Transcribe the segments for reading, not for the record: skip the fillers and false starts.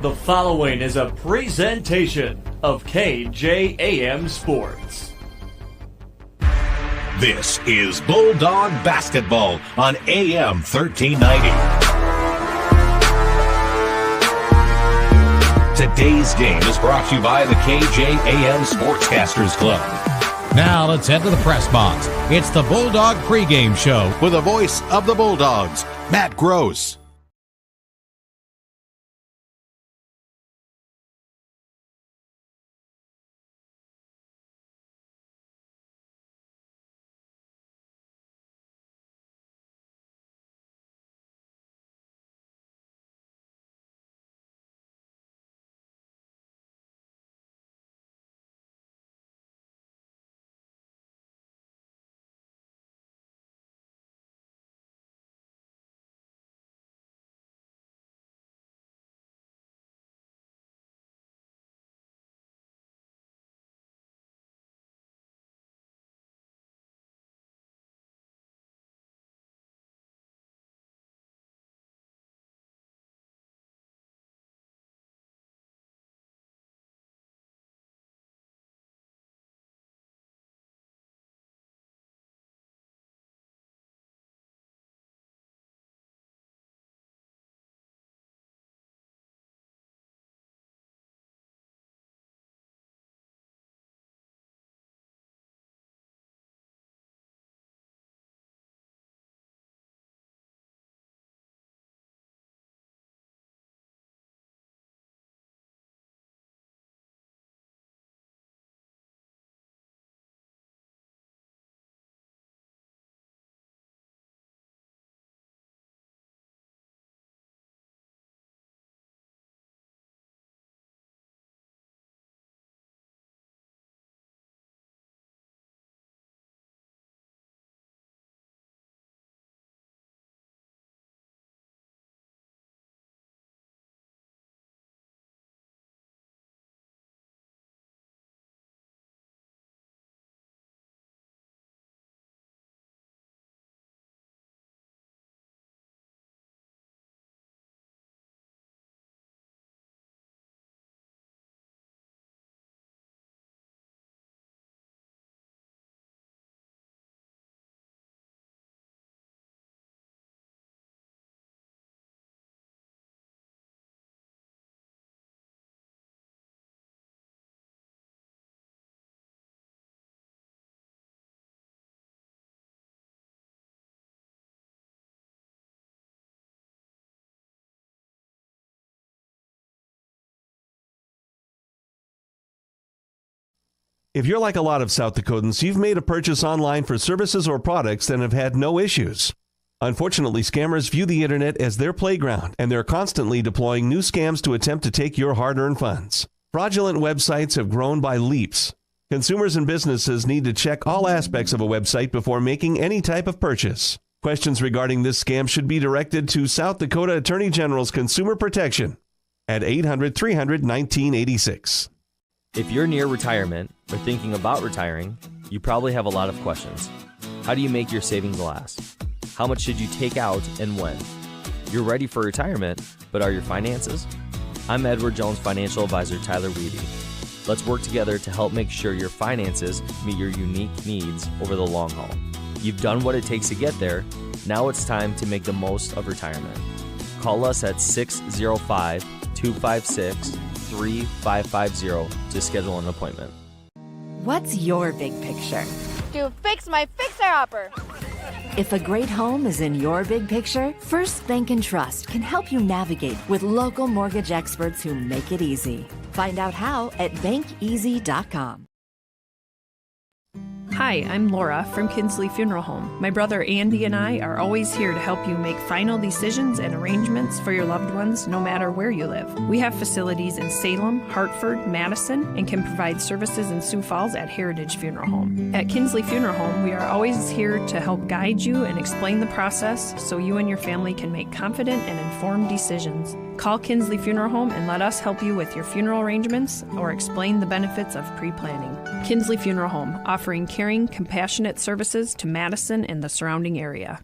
The following is a presentation of KJAM Sports. This is Bulldog Basketball on AM 1390. Today's game is brought to you by the KJAM Sportscasters Club. Now let's head to the press box. It's the Bulldog pregame show With the voice of the Bulldogs, Matt Gross. If you're like a lot of South Dakotans, you've made a purchase online for services or products and have had no issues. Unfortunately, scammers view the internet as their playground, and they're constantly deploying new scams to attempt to take your hard-earned funds. Fraudulent websites have grown by leaps. Consumers and businesses need to check all aspects of a website before making any type of purchase. Questions regarding this scam should be directed to South Dakota Attorney General's Consumer Protection at 800-300-1986. If you're near retirement or thinking about retiring, you probably have a lot of questions. How do you make your savings last? How much should you take out and when? You're ready for retirement, but are your finances? I'm Edward Jones financial advisor Tyler Weedy. Let's work together to help make sure your finances meet your unique needs over the long haul. You've done what it takes to get there. Now it's time to make the most of retirement. Call us at 605-256-3550 to schedule an appointment. What's your big picture? To fix my fixer-upper. If a great home is in your big picture, First Bank and Trust can help you navigate with local mortgage experts who make it easy. Find out how at bankeasy.com. Hi, I'm Laura from Kinsley Funeral Home. My brother Andy and I are always here to help you make final decisions and arrangements for your loved ones no matter where you live. We have facilities in Salem, Hartford, Madison, and can provide services in Sioux Falls at Heritage Funeral Home. At Kinsley Funeral Home, we are always here to help guide you and explain the process so you and your family can make confident and informed decisions. Call Kinsley Funeral Home and let us help you with your funeral arrangements or explain the benefits of pre-planning. Kinsley Funeral Home, offering caring, compassionate services to Madison and the surrounding area.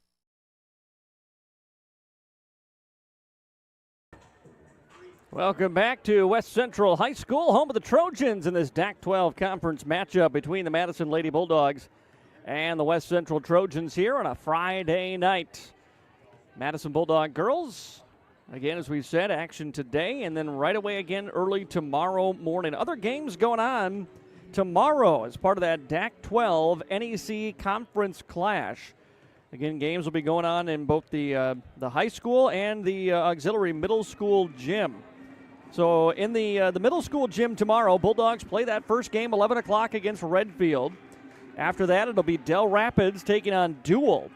Welcome back to West Central High School, home of the Trojans in this DAC-12 conference matchup between the Madison Lady Bulldogs and the West Central Trojans here on a Friday night. Madison Bulldog girls, again, as we've said, action today and then right away again early tomorrow morning. Other games going on tomorrow as part of that DAC-12 NEC Conference Clash. Again, games will be going on in both the high school and the auxiliary middle school gym. So in the middle school gym tomorrow, Bulldogs play that first game 11 o'clock against Redfield. After that, it'll be Del Rapids taking on Dual.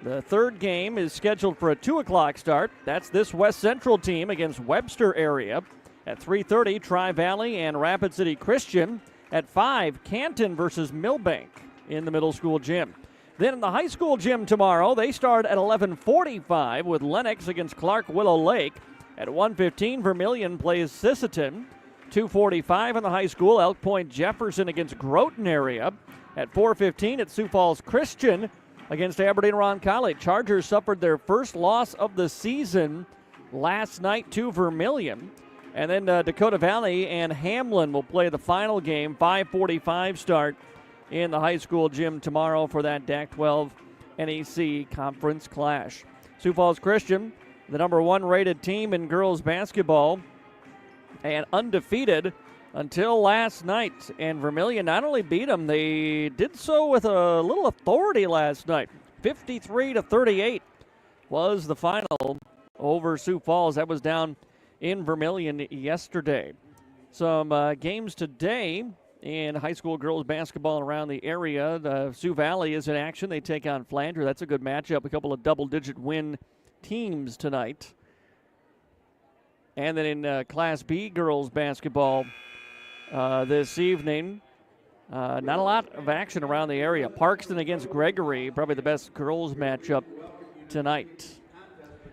The third game is scheduled for a 2 o'clock start. That's this West Central team against Webster area. At 3:30, Tri-Valley and Rapid City Christian. At 5, Canton versus Millbank in the middle school gym. Then in the high school gym tomorrow, they start at 11:45 with Lennox against Clark Willow Lake. At 1:15, Vermilion plays Sisseton. 2:45 in the high school, Elk Point Jefferson against Groton area. At 4:15, it's Sioux Falls Christian against Aberdeen Ron College. Chargers suffered their first loss of the season last night to Vermilion. And then Dakota Valley and Hamlin will play the final game, 5:45 start in the high school gym tomorrow for that DAC-12 NEC Conference Clash. Sioux Falls Christian, the number 1 rated team in girls basketball and undefeated until last night. And Vermilion not only beat them, they did so with a little authority last night. 53-38 was the final over Sioux Falls. That was down in Vermilion yesterday. Some games today in high school girls basketball around the area. Sioux Valley is in action. They take on Flandre. That's a good matchup. A couple of double-digit win teams tonight. And then in Class B girls basketball this evening, not a lot of action around the area. Parkston against Gregory, probably the best girls matchup tonight.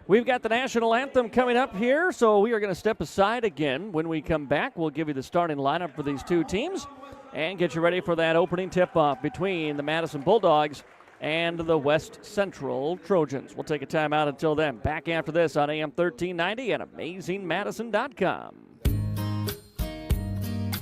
We've got the national anthem coming up here, so we are going to step aside again. When we come back, we'll give you the starting lineup for these two teams and get you ready for that opening tip-off between the Madison Bulldogs and the West Central Trojans. We'll take a timeout until then. Back after this on AM 1390 and AmazingMadison.com.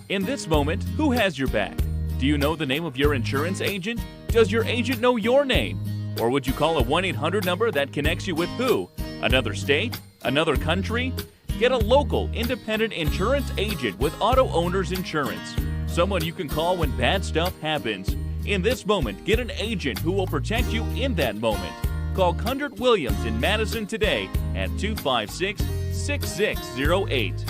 In this moment, who has your back? Do you know the name of your insurance agent? Does your agent know your name? Or would you call a 1-800 number that connects you with who? Another state? Another country? Get a local, independent insurance agent with Auto Owners Insurance. Someone you can call when bad stuff happens. In this moment, get an agent who will protect you in that moment. Call Kundert Williams in Madison today at 256-6608.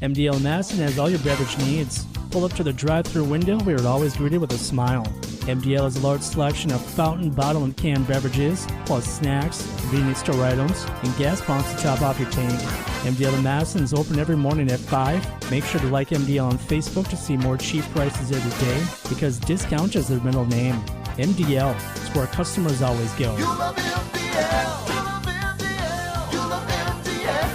MDL Madison has all your beverage needs. Pull up to the drive-thru window where you're always greeted with a smile. MDL has a large selection of fountain, bottle, and canned beverages, plus snacks, convenience store items, and gas pumps to top off your tank. MDL in Madison is open every morning at 5. Make sure to like MDL on Facebook to see more cheap prices every day, because discount is their middle name. MDL is where customers always go. You love MDL. You love MDL. You love MDL.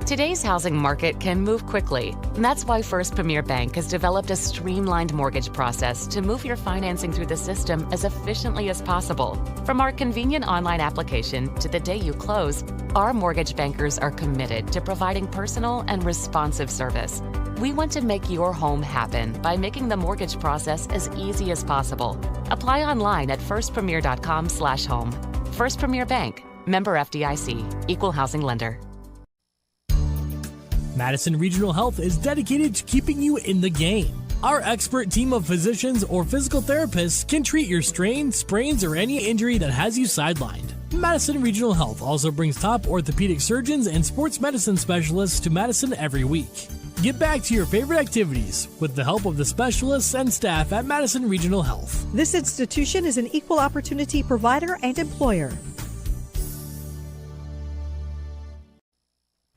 Today's housing market can move quickly. And that's why First Premier Bank has developed a streamlined mortgage process to move your financing through the system as efficiently as possible. From our convenient online application to the day you close, our mortgage bankers are committed to providing personal and responsive service. We want to make your home happen by making the mortgage process as easy as possible. Apply online at firstpremier.com/home. First Premier Bank, member FDIC, equal housing lender. Madison Regional Health is dedicated to keeping you in the game. Our expert team of physicians or physical therapists can treat your strain, sprains, or any injury that has you sidelined. Madison Regional Health also brings top orthopedic surgeons and sports medicine specialists to Madison every week. Get back to your favorite activities with the help of the specialists and staff at Madison Regional Health. This institution is an equal opportunity provider and employer.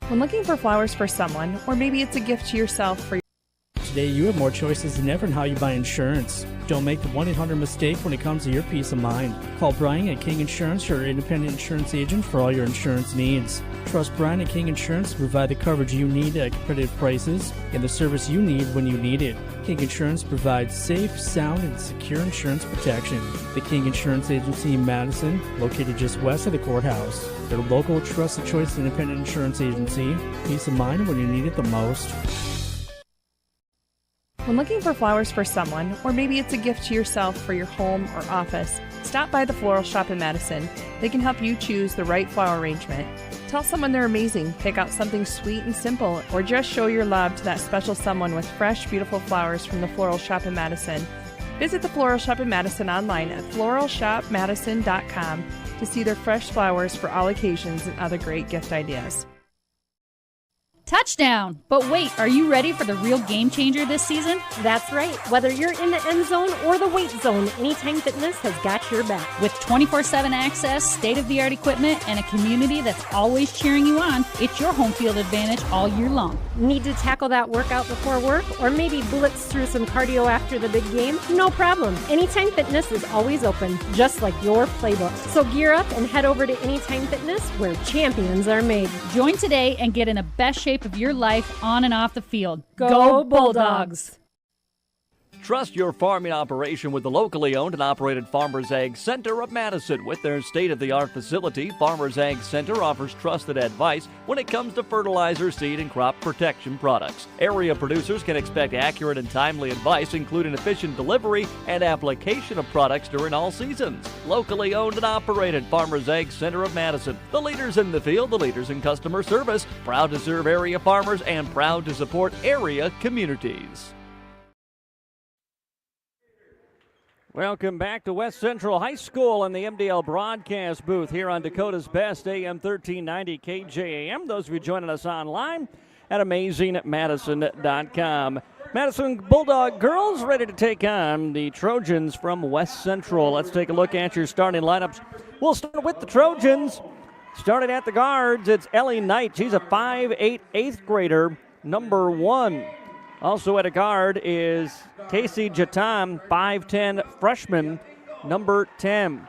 When looking for flowers for someone, or maybe it's a gift to yourself for Today, you have more choices than ever in how you buy insurance. Don't make the 1-800 mistake when it comes to your peace of mind. Call Brian at King Insurance, your independent insurance agent for all your insurance needs. Trust Brian at King Insurance to provide the coverage you need at competitive prices and the service you need when you need it. King Insurance provides safe, sound, and secure insurance protection. The King Insurance Agency in Madison, located just west of the courthouse. Their local, trusted choice independent insurance agency. Peace of mind when you need it the most. When looking for flowers for someone, or maybe it's a gift to yourself for your home or office, stop by the Floral Shop in Madison. They can help you choose the right flower arrangement. Tell someone they're amazing, pick out something sweet and simple, or just show your love to that special someone with fresh, beautiful flowers from the Floral Shop in Madison. Visit the Floral Shop in Madison online at floralshopmadison.com to see their fresh flowers for all occasions and other great gift ideas. Touchdown! But wait, are you ready for the real game changer this season? That's right. Whether you're in the end zone or the weight zone, Anytime Fitness has got your back. With 24/7 access, state-of-the-art equipment, and a community that's always cheering you on, it's your home field advantage all year long. Need to tackle that workout before work or maybe blitz through some cardio after the big game? No problem. Anytime Fitness is always open, just like your playbook. So gear up and head over to Anytime Fitness where champions are made. Join today and get in the best shape of your life on and off the field. Go Bulldogs! Trust your farming operation with the locally owned and operated Farmers Ag Center of Madison. With their state-of-the-art facility, Farmers Ag Center offers trusted advice when it comes to fertilizer, seed, and crop protection products. Area producers can expect accurate and timely advice, including efficient delivery and application of products during all seasons. Locally owned and operated Farmers Ag Center of Madison. The leaders in the field, the leaders in customer service, proud to serve area farmers and proud to support area communities. Welcome back to West Central High School in the MDL broadcast booth here on Dakota's Best AM 1390 KJAM. Those of you joining us online at AmazingMadison.com. Madison Bulldog girls ready to take on the Trojans from West Central. Let's take a look at your starting lineups. We'll start with the Trojans. Starting at the guards, it's Ellie Knight. She's a 5'8" 8th grader, number 1. Also at a guard is Casey Jatan, 5'10" freshman, number 10.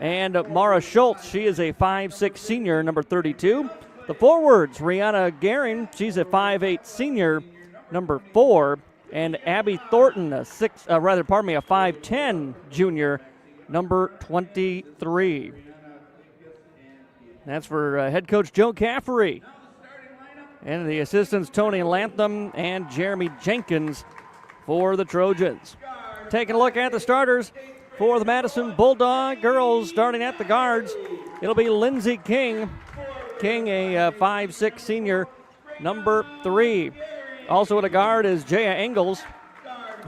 And Mara Schultz, she is a 5'6" senior, number 32. The forwards, Rihanna Garing, she's a 5'8" senior, number 4. And Abby Thornton, a 5'10" junior, number 23. That's for head coach Joe Caffery. And the assistants, Tony Lantham and Jeremy Jenkins for the Trojans. Taking a look at the starters for the Madison Bulldog girls, starting at the guards, it'll be Lindsey King. King, a 5'6" senior, number 3. Also at a guard is Jaya Engels,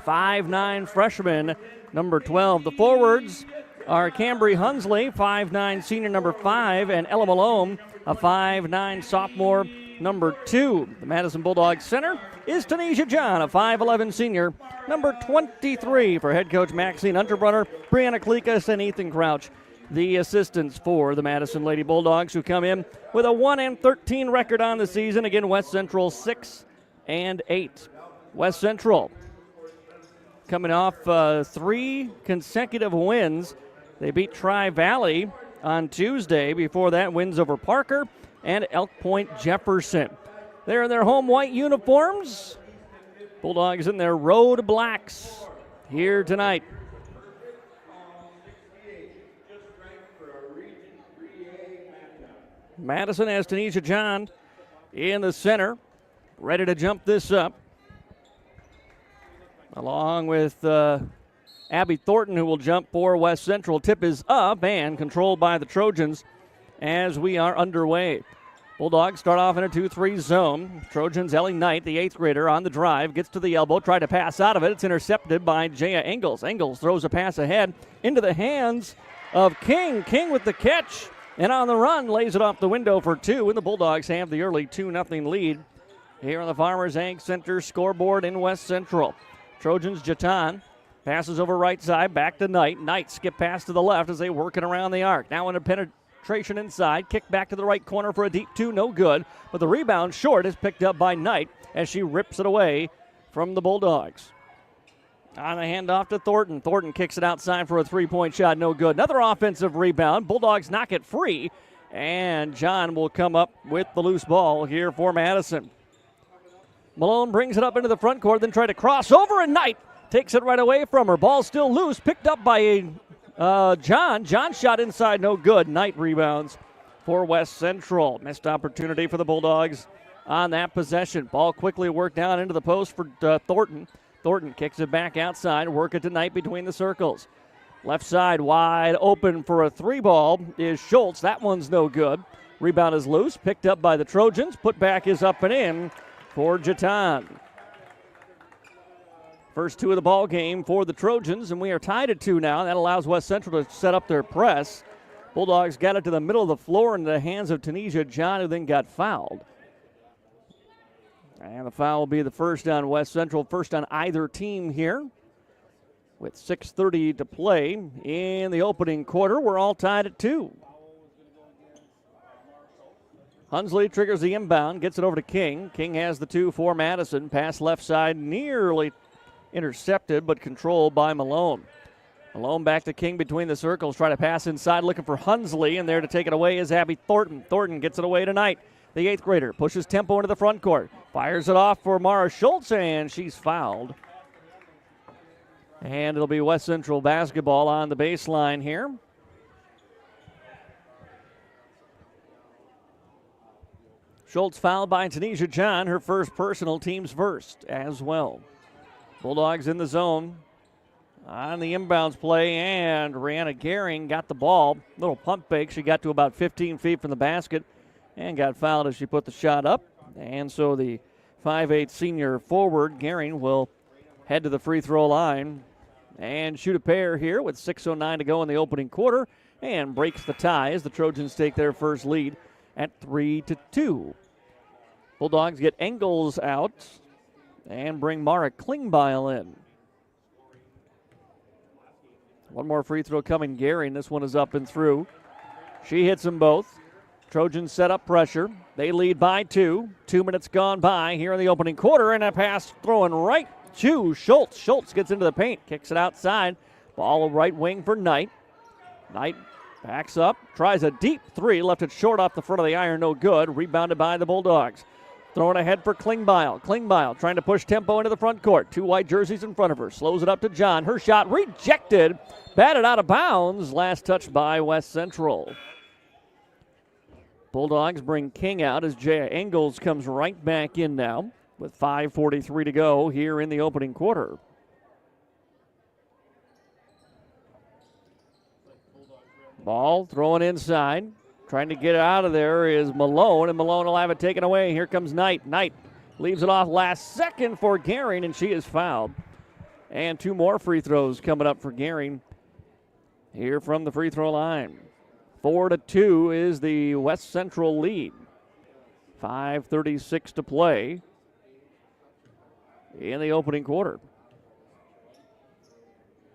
5'9" freshman, number 12. The forwards are Cambry Hunsley, 5'9" senior, number 5, and Ella Malone, a 5'9" sophomore, number 2. The Madison Bulldogs center is Tanisha John, a 5'11" senior, number 23 for head coach Maxine Unterbrunner, Brianna Klekas, and Ethan Crouch. The assistants for the Madison Lady Bulldogs, who come in with a 1-13 record on the season. Again, West Central 6-8. West Central coming off 3 consecutive wins. They beat Tri-Valley on Tuesday. Before that, wins over Parker and Elk Point Jefferson. They're in their home white uniforms. Bulldogs in their road blacks here tonight. Madison has Tanisha John in the center, ready to jump this up, along with Abby Thornton, who will jump for West Central. Tip is up and controlled by the Trojans as we are underway. Bulldogs start off in a 2-3 zone. Trojans, Ellie Knight, the 8th grader, on the drive, gets to the elbow, tried to pass out of it. It's intercepted by Jaya Engels. Engels throws a pass ahead into the hands of King. King with the catch, and on the run, lays it off the window for 2, and the Bulldogs have the early 2-0 lead here on the Farmers Ag Center scoreboard in West Central. Trojans, Jatan passes over right side, back to Knight. Knight skip pass to the left as they work it around the arc. Now in a penetration inside, kick back to the right corner for a deep 2, no good. But the rebound short is picked up by Knight as she rips it away from the Bulldogs. On the handoff to Thornton. Thornton kicks it outside for a three-point shot. No good. Another offensive rebound. Bulldogs knock it free. And John will come up with the loose ball here for Madison. Malone brings it up into the front court, then try to cross over, and Knight takes it right away from her. Ball still loose. Picked up by John. John shot inside. No good. Knight rebounds for West Central. Missed opportunity for the Bulldogs on that possession. Ball quickly worked down into the post for Thornton. Thornton kicks it back outside. Work it tonight between the circles. Left side wide open for a three ball is Schultz. That one's no good. Rebound is loose. Picked up by the Trojans. Put back is up and in for Jatan. First two of the ball game for the Trojans, and we are tied at 2 now. That allows West Central to set up their press. Bulldogs got it to the middle of the floor into the hands of Tanisha John, who then got fouled. And the foul will be the first on West Central, first on either team here. With 6:30 to play in the opening quarter, we're all tied at 2. Hunsley triggers the inbound, gets it over to King. King has the 2 for Madison. Pass left side, nearly intercepted, but controlled by Malone. Malone back to King between the circles, try to pass inside, looking for Hunsley, and there to take it away is Abby Thornton. Thornton gets it away tonight. The 8th grader pushes tempo into the front court, fires it off for Mara Schultz, and she's fouled. And it'll be West Central basketball on the baseline here. Schultz fouled by Tanisha John, her first personal, team's first as well. Bulldogs in the zone on the inbounds play, and Rihanna Gehring got the ball. Little pump fake. She got to about 15 feet from the basket and got fouled as she put the shot up. And so the 5'8 senior forward, Gehring, will head to the free throw line and shoot a pair here with 6:09 to go in the opening quarter, and breaks the tie as the Trojans take their first lead at 3-2. Bulldogs get Engels out and bring Mara Klingbeil in. One more free throw coming, Gehring. This one is up and through. She hits them both. Trojans set up pressure. They lead by 2. 2 minutes gone by here in the opening quarter, and a pass throwing right to Schultz. Schultz gets into the paint, kicks it outside. Ball right wing for Knight. Knight backs up, tries a deep 3, left it short off the front of the iron, no good. Rebounded by the Bulldogs. Throwing ahead for Klingbeil. Klingbeil trying to push tempo into the front court. 2 white jerseys in front of her. Slows it up to John. Her shot rejected. Batted out of bounds. Last touch by West Central. Bulldogs bring King out as Jaya Engels comes right back in now with 5:43 to go here in the opening quarter. Ball thrown inside. Trying to get it out of there is Malone, and Malone will have it taken away. Here comes Knight. Knight leaves it off last second for Gehring, and she is fouled. And 2 more free throws coming up for Gehring here from the free throw line. 4-2 is the West Central lead. 5:36 to play in the opening quarter.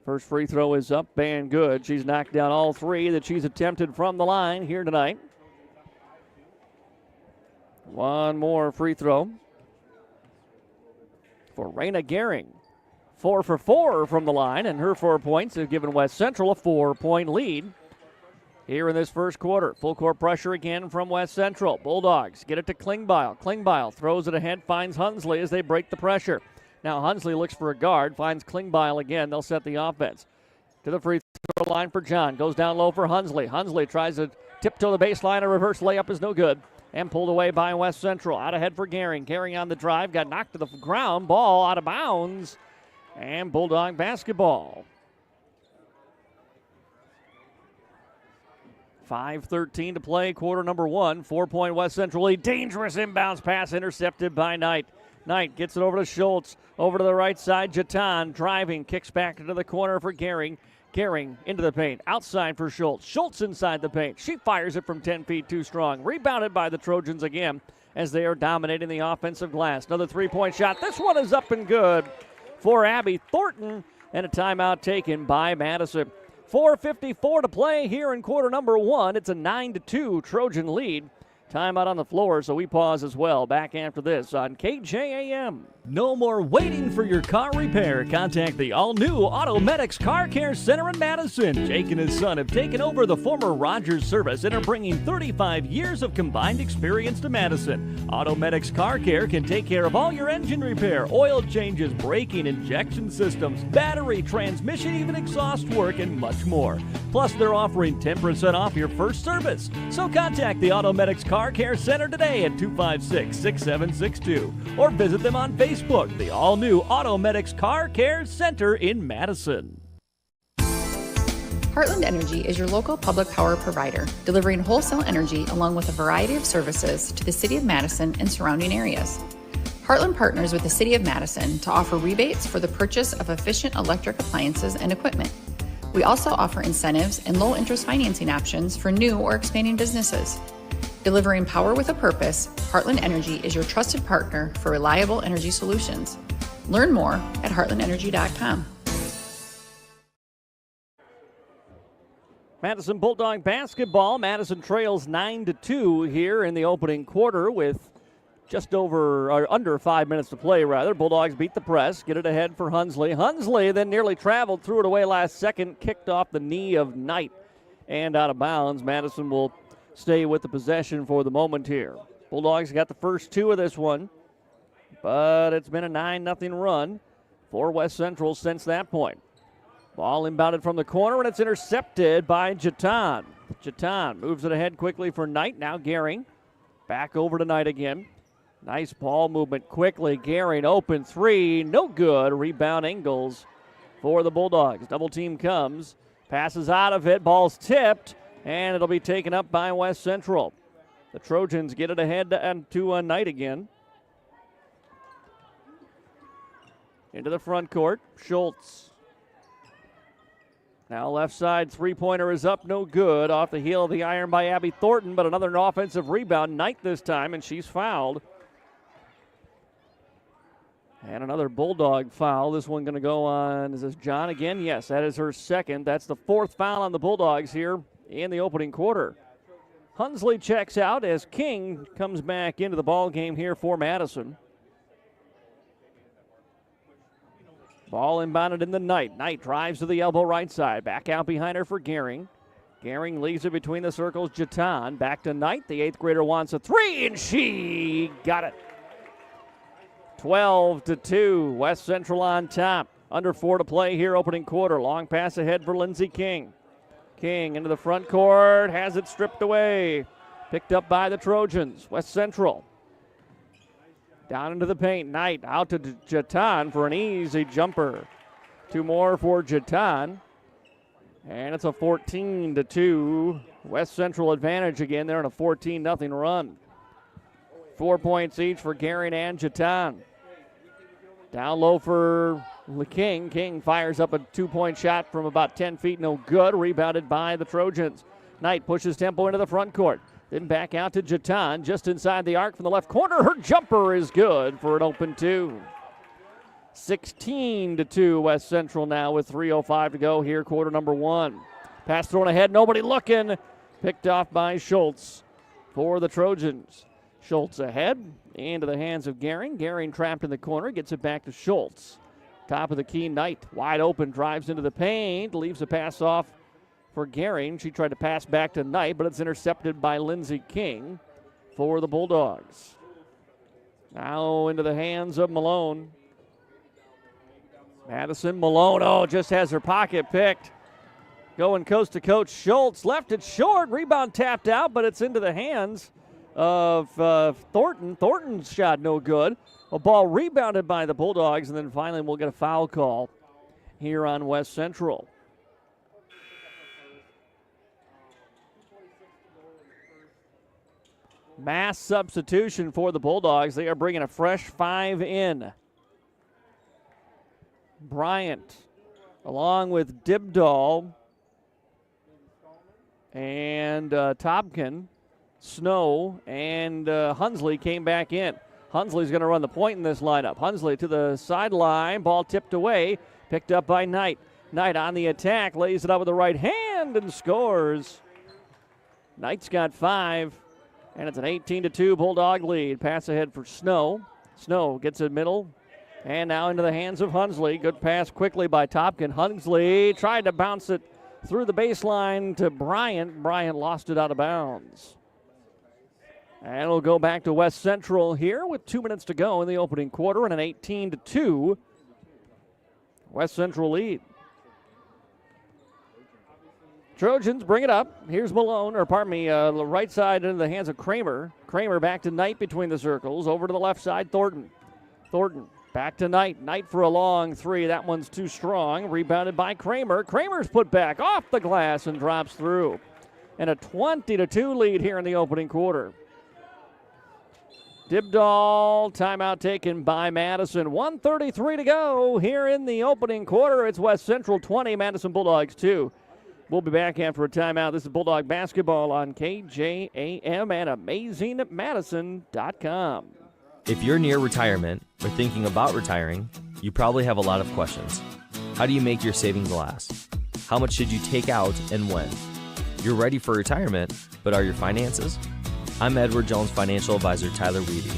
First free throw is up and good. She's knocked down all 3 that she's attempted from the line here tonight. One more free throw for Raina Gehring. 4 for 4 from the line, and her 4 points have given West Central a 4-point lead here in this first quarter. Full court pressure again from West Central. Bulldogs get it to Klingbeil. Klingbeil throws it ahead, finds Hunsley as they break the pressure. Now Hunsley looks for a guard, finds Klingbeil again. They'll set the offense. To the free throw line for John. Goes down low for Hunsley. Hunsley tries to tiptoe the baseline. A reverse layup is no good. And pulled away by West Central. Out ahead for Gehring. Gehring on the drive. Got knocked to the ground. Ball out of bounds. And Bulldog basketball. 5:13 to play, quarter number 1. 4-point West Central lead. Dangerous inbounds pass intercepted by Knight. Knight gets it over to Schultz. Over to the right side, Jatan driving. Kicks back into the corner for Gehring. Gehring into the paint. Outside for Schultz. Schultz inside the paint. She fires it from 10 feet too strong. Rebounded by the Trojans again as they are dominating the offensive glass. Another 3-point shot. This one is up and good for Abby Thornton, and a timeout taken by Madison. 4:54 to play here in quarter number 1. It's a 9-2 Trojan lead. Timeout on the floor, so we pause as well. Back after this on KJAM. No more waiting for your car repair. Contact the all-new Automedics Car Care Center in Madison. Jake and his son have taken over the former Rogers service and are bringing 35 years of combined experience to Madison. Automedics Car Care can take care of all your engine repair, oil changes, braking, injection systems, battery, transmission, even exhaust work, and much more. Plus, they're offering 10% off your first service. So contact the Automedics Car Care Center today at 256-6762 or visit them on Facebook, the all-new Automedics Car Care Center in Madison. Heartland Energy is your local public power provider, delivering wholesale energy along with a variety of services to the City of Madison and surrounding areas. Heartland partners with the City of Madison to offer rebates for the purchase of efficient electric appliances and equipment. We also offer incentives and low-interest financing options for new or expanding businesses. Delivering power with a purpose, Heartland Energy is your trusted partner for reliable energy solutions. Learn more at heartlandenergy.com. Madison Bulldog basketball. Madison trails 9-2 here in the opening quarter with just over or under 5 minutes to play, rather. Bulldogs beat the press, get it ahead for Hunsley. Hunsley then nearly traveled, threw it away last second, kicked off the knee of Knight and out of bounds. Madison will stay with the possession for the moment here. Bulldogs got the first two of this one, but it's been a 9-0 run for West Central since that point. Ball inbounded from the corner, and it's intercepted by Jatan. Jatan moves it ahead quickly for Knight. Now Gehring back over to Knight again. Nice ball movement quickly. Gehring open three, no good. Rebound Ingles for the Bulldogs. Double team comes, passes out of it, ball's tipped, and it'll be taken up by West Central. The Trojans get it ahead to Knight again. Into the front court, Schultz. Now left side three-pointer is up, no good. Off the heel of the iron by Abby Thornton, but another offensive rebound. Knight this time, and she's fouled. And another Bulldog foul. This one going to go on, is this John again? Yes, that is her second. That's the fourth foul on the Bulldogs here in the opening quarter. Hunsley checks out as King comes back into the ball game here for Madison. Ball inbounded in the Knight. Knight drives to the elbow right side. Back out behind her for Gehring. Gehring leaves it between the circles. Jatan back to Knight. The eighth grader wants a three, and she got it. 12-2. West Central on top. Under 4 to play here, opening quarter. Long pass ahead for Lindsey King. King into the front court, has it stripped away. Picked up by the Trojans. West Central. Down into the paint. Knight out to Jatan for an easy jumper. Two more for Jatan. And it's a 14-2 West Central advantage again. They're in a 14-0 run. 4 points each for Gehring and Jatan. Down low for King. King fires up a two-point shot from about 10 feet. No good. Rebounded by the Trojans. Knight pushes tempo into the front court. Then back out to Jatan, just inside the arc from the left corner. Her jumper is good for an open two. 16-2 West Central now with 3:05 to go here, quarter number one. Pass thrown ahead, nobody looking. Picked off by Schultz for the Trojans. Schultz ahead, into the hands of Gehring. Gehring trapped in the corner, gets it back to Schultz. Top of the key, Knight wide open, drives into the paint, leaves a pass off for Gehring. She tried to pass back to Knight, but it's intercepted by Lindsey King for the Bulldogs. Now into the hands of Malone. Madison Malone, just has her pocket picked. Going coast to coast, Schultz left it short. Rebound tapped out, but it's into the hands of Thornton. Thornton's shot no good. A ball rebounded by the Bulldogs, and then finally we'll get a foul call here on West Central. Mass substitution for the Bulldogs. They are bringing a fresh 5 in. Bryant, along with Dibdahl and Topkin, Snow, and Hunsley came back in. Hunsley's going to run the point in this lineup. Hunsley to the sideline, ball tipped away, picked up by Knight. Knight on the attack, lays it up with the right hand and scores. Knight's got 5. And it's an 18-2 Bulldog lead. Pass ahead for Snow. Snow gets it middle. And now into the hands of Hunsley. Good pass quickly by Topkin. Hunsley tried to bounce it through the baseline to Bryant. Bryant lost it out of bounds. And it'll go back to West Central here with 2 minutes to go in the opening quarter and an 18-2 West Central lead. Trojans bring it up. Here's Malone, the right side into the hands of Kramer. Kramer back to Knight between the circles. Over to the left side, Thornton. Thornton back to Knight. Knight for a long three. That one's too strong. Rebounded by Kramer. Kramer's put back off the glass and drops through. And a 20-2 lead here in the opening quarter. Dibdahl, timeout taken by Madison. 1:33 to go here in the opening quarter. It's West Central 20, Madison Bulldogs 2. We'll be back after a timeout. This is Bulldog Basketball on KJAM and AmazingMadison.com. If you're near retirement or thinking about retiring, you probably have a lot of questions. How do you make your savings last? How much should you take out and when? You're ready for retirement, but are your finances? I'm Edward Jones financial advisor Tyler Weedy.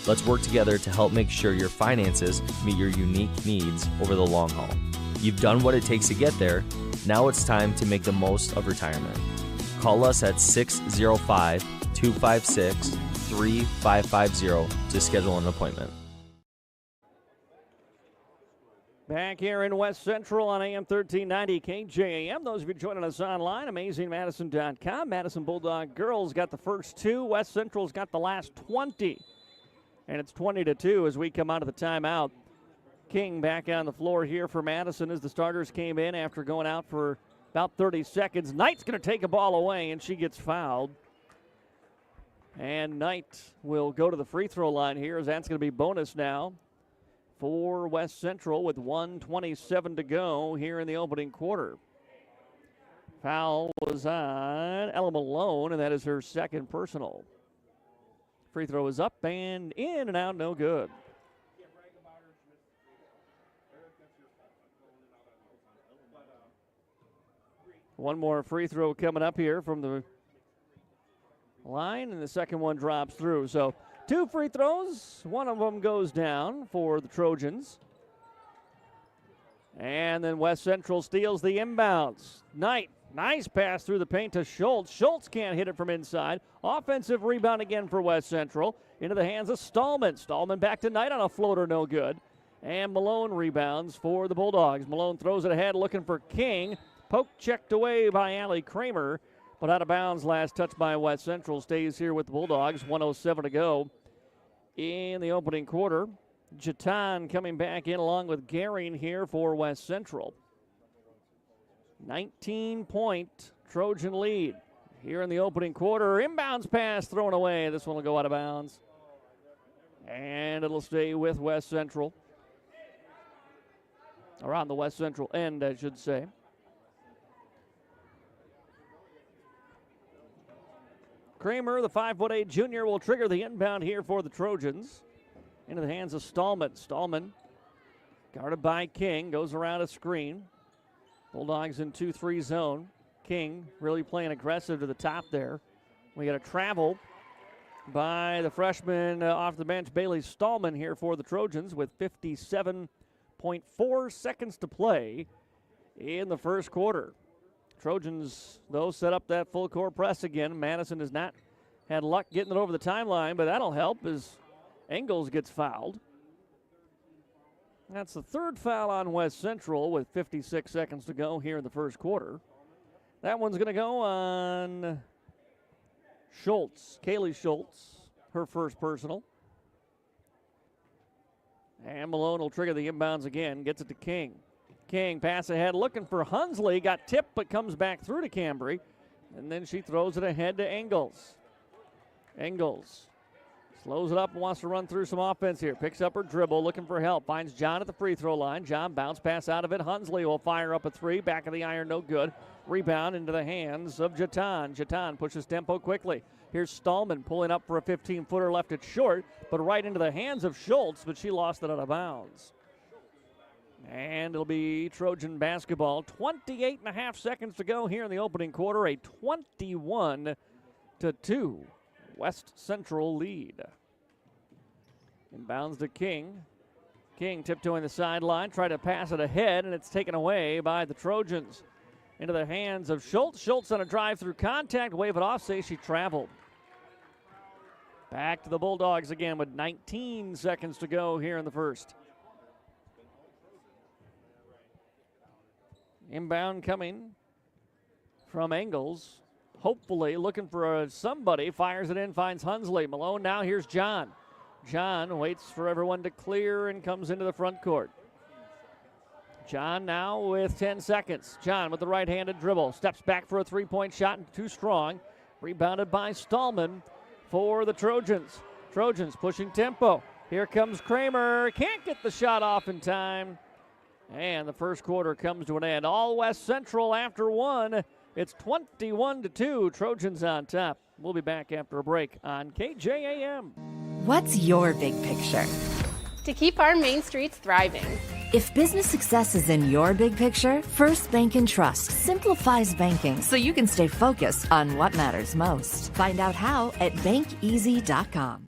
Let's work together to help make sure your finances meet your unique needs over the long haul. You've done what it takes to get there. Now it's time to make the most of retirement. Call us at 605-256-3550 to schedule an appointment. Back here in West Central on AM 1390 KJAM. Those of you joining us online, AmazingMadison.com. Madison Bulldog girls got the first two. West Central's got the last 20. And it's 20-2 as we come out of the timeout. King back on the floor here for Madison as the starters came in after going out for about 30 seconds. Knight's going to take a ball away, and she gets fouled. And Knight will go to the free throw line here as that's going to be bonus now for West Central with 1:27 to go here in the opening quarter. Foul was on Ella Malone, and that is her second personal. Free throw is up and in and out, no good. One more free throw coming up here from the line, and the second one drops through. So 2 free throws, one of them goes down for the Trojans. And then West Central steals the inbounds. Knight, nice pass through the paint to Schultz. Schultz can't hit it from inside. Offensive rebound again for West Central. Into the hands of Stallman. Stallman back to Knight on a floater, no good. And Malone rebounds for the Bulldogs. Malone throws it ahead looking for King. Poke checked away by Allie Kramer, but out of bounds. Last touch by West Central. Stays here with the Bulldogs. 1:07 to go in the opening quarter. Jatan coming back in along with Gehring here for West Central. 19-point Trojan lead here in the opening quarter. Inbounds pass thrown away. This one will go out of bounds. And it'll stay with West Central. Around the West Central end, I should say. Kramer, the 5'8" junior, will trigger the inbound here for the Trojans. Into the hands of Stallman. Stallman, guarded by King, goes around a screen. Bulldogs in 2-3 zone. King really playing aggressive to the top there. We got a travel by the freshman off the bench, Bailey Stallman, here for the Trojans with 57.4 seconds to play in the first quarter. Trojans, though, set up that full court press again. Madison has not had luck getting it over the timeline, but that'll help as Engels gets fouled. That's the third foul on West Central with 56 seconds to go here in the first quarter. That one's going to go on Schultz, Kaylee Schultz, her first personal. And Malone will trigger the inbounds again, gets it to King. King pass ahead looking for Hunsley, got tipped but comes back through to Cambry. And then she throws it ahead to Engels. Engels slows it up and wants to run through some offense here. Picks up her dribble, looking for help. Finds John at the free throw line. John bounce pass out of it. Hunsley will fire up a three. Back of the iron, no good. Rebound into the hands of Jatan. Jatan pushes tempo quickly. Here's Stallman pulling up for a 15-footer, left it short, but right into the hands of Schultz, but she lost it out of bounds. And it'll be Trojan basketball. 28.5 seconds to go here in the opening quarter. A 21-2 West Central lead. Inbounds to King. King tiptoeing the sideline, try to pass it ahead, and it's taken away by the Trojans. Into the hands of Schultz. Schultz on a drive through contact, wave it off, say she traveled. Back to the Bulldogs again with 19 seconds to go here in the first. Inbound coming from Engels. Hopefully looking for somebody. Fires it in, finds Hunsley. Malone now, here's John. John waits for everyone to clear and comes into the front court. John now with 10 seconds. John with the right-handed dribble. Steps back for a three-point shot and too strong. Rebounded by Stallman for the Trojans. Trojans pushing tempo. Here comes Kramer. Can't get the shot off in time. And the first quarter comes to an end. All West Central after one. It's 21-2. Trojans on top. We'll be back after a break on KJAM. What's your big picture? To keep our main streets thriving. If business success is in your big picture, First Bank and Trust simplifies banking so you can stay focused on what matters most. Find out how at bankeasy.com.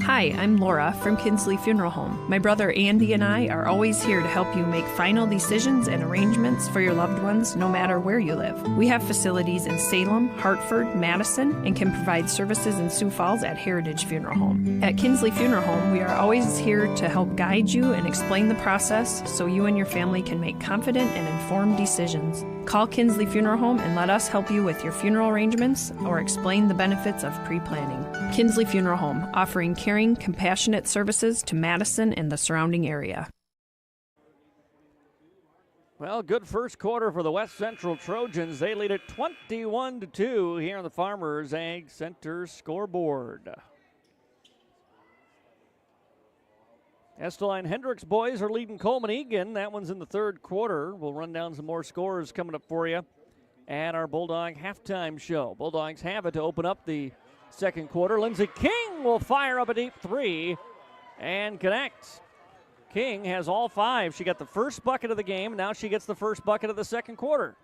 Hi, I'm Laura from Kinsley Funeral Home. My brother Andy and I are always here to help you make final decisions and arrangements for your loved ones no matter where you live. We have facilities in Salem, Hartford, Madison, and can provide services in Sioux Falls at Heritage Funeral Home. At Kinsley Funeral Home, we are always here to help guide you and explain the process so you and your family can make confident and informed decisions. Call Kinsley Funeral Home and let us help you with your funeral arrangements or explain the benefits of pre-planning. Kinsley Funeral Home, offering caring, compassionate services to Madison and the surrounding area. Well, good first quarter for the West Central Trojans. They lead it 21-2 here on the Farmers Ag Center scoreboard. Esteline Hendricks boys are leading Coleman Egan. That one's in the third quarter. We'll run down some more scores coming up for you at our Bulldog halftime show. Bulldogs have it to open up the second quarter. Lindsey King will fire up a deep three and connect. King has all five. She got the first bucket of the game. Now she gets the first bucket of the second quarter.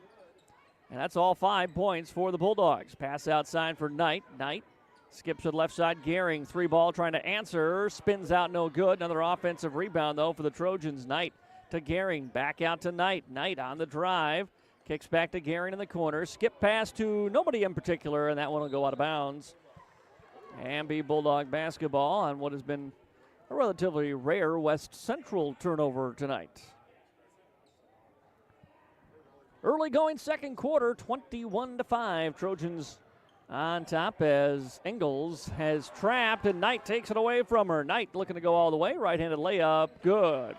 And that's all 5 points for the Bulldogs. Pass outside for Knight. Knight skips to the left side. Gehring, three ball trying to answer. Spins out, no good. Another offensive rebound, though, for the Trojans. Knight to Gehring. Back out to Knight. Knight on the drive. Kicks back to Gehring in the corner. Skip pass to nobody in particular, and that one will go out of bounds. And be Bulldog basketball on what has been a relatively rare West Central turnover tonight. Early going second quarter, 21-5. Trojans on top as Engels has trapped, and Knight takes it away from her. Knight looking to go all the way. Right-handed layup, good.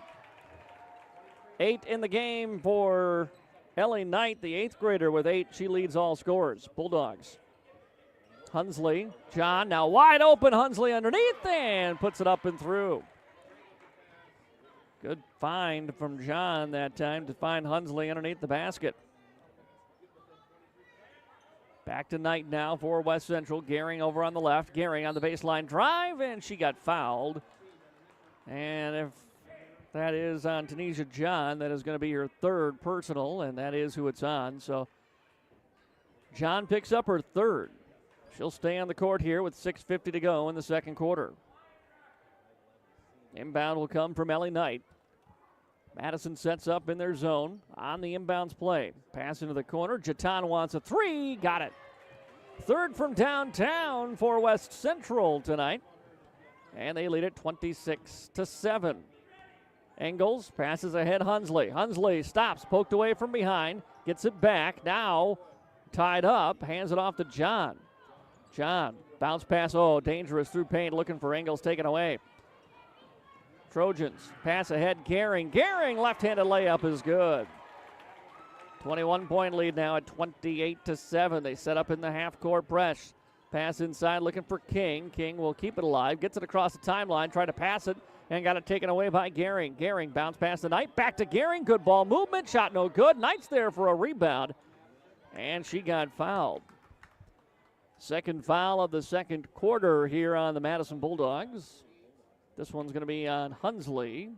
8 in the game for Ellie Knight, the 8th grader with 8. She leads all scorers. Bulldogs. Hunsley, John now wide open. Hunsley underneath and puts it up and through. Good find from John that time to find Hunsley underneath the basket. Back to Knight now for West Central. Gehring over on the left. Gehring on the baseline drive, and she got fouled. And if that is on Tanisha John, that is going to be her third personal, and that is who it's on. So John picks up her third. She'll stay on the court here with 6:50 to go in the second quarter. Inbound will come from Ellie Knight. Madison sets up in their zone on the inbounds play. Pass into the corner. Jatan wants a three. Got it. Third from downtown for West Central tonight. And they lead it 26-7. Engels passes ahead Hunsley. Hunsley stops, poked away from behind. Gets it back. Now tied up. Hands it off to John. John, bounce pass, dangerous through paint, looking for Engels, taken away. Trojans, pass ahead, Gehring. Gehring, left-handed layup is good. 21-point lead now at 28-7. They set up in the half-court press. Pass inside, looking for King. King will keep it alive, gets it across the timeline, try to pass it, and got it taken away by Gehring. Gehring, bounce pass to Knight, back to Gehring, good ball movement, shot no good. Knight's there for a rebound, and she got fouled. Second foul of the second quarter here on the Madison Bulldogs. This one's going to be on Hunsley.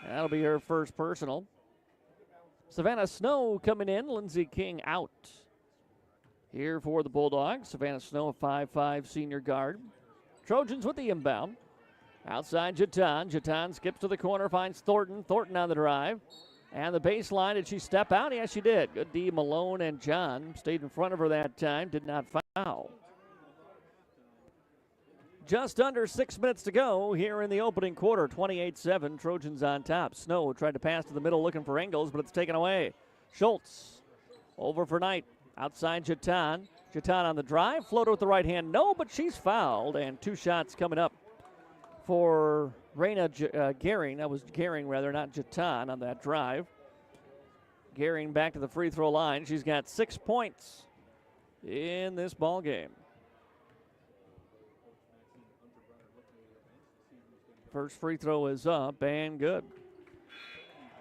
That'll be her first personal. Savannah Snow coming in. Lindsey King out. Here for the Bulldogs. Savannah Snow, a 5'5" senior guard. Trojans with the inbound. Outside Jatan. Jatan skips to the corner, finds Thornton. Thornton on the drive. And the baseline, did she step out? Yes, she did. Good D. Malone and John stayed in front of her that time, did not foul. Just under 6 minutes to go here in the opening quarter. 28-7, Trojans on top. Snow tried to pass to the middle looking for Engels, but it's taken away. Schultz over for Knight. Outside Jatan. Jatan on the drive. Floater with the right hand. No, but she's fouled. And 2 shots coming up for Raina Gehring. That was Gehring, rather, not Jatan on that drive. Gehring back to the free throw line. She's got 6 points in this ball game. First free throw is up and good.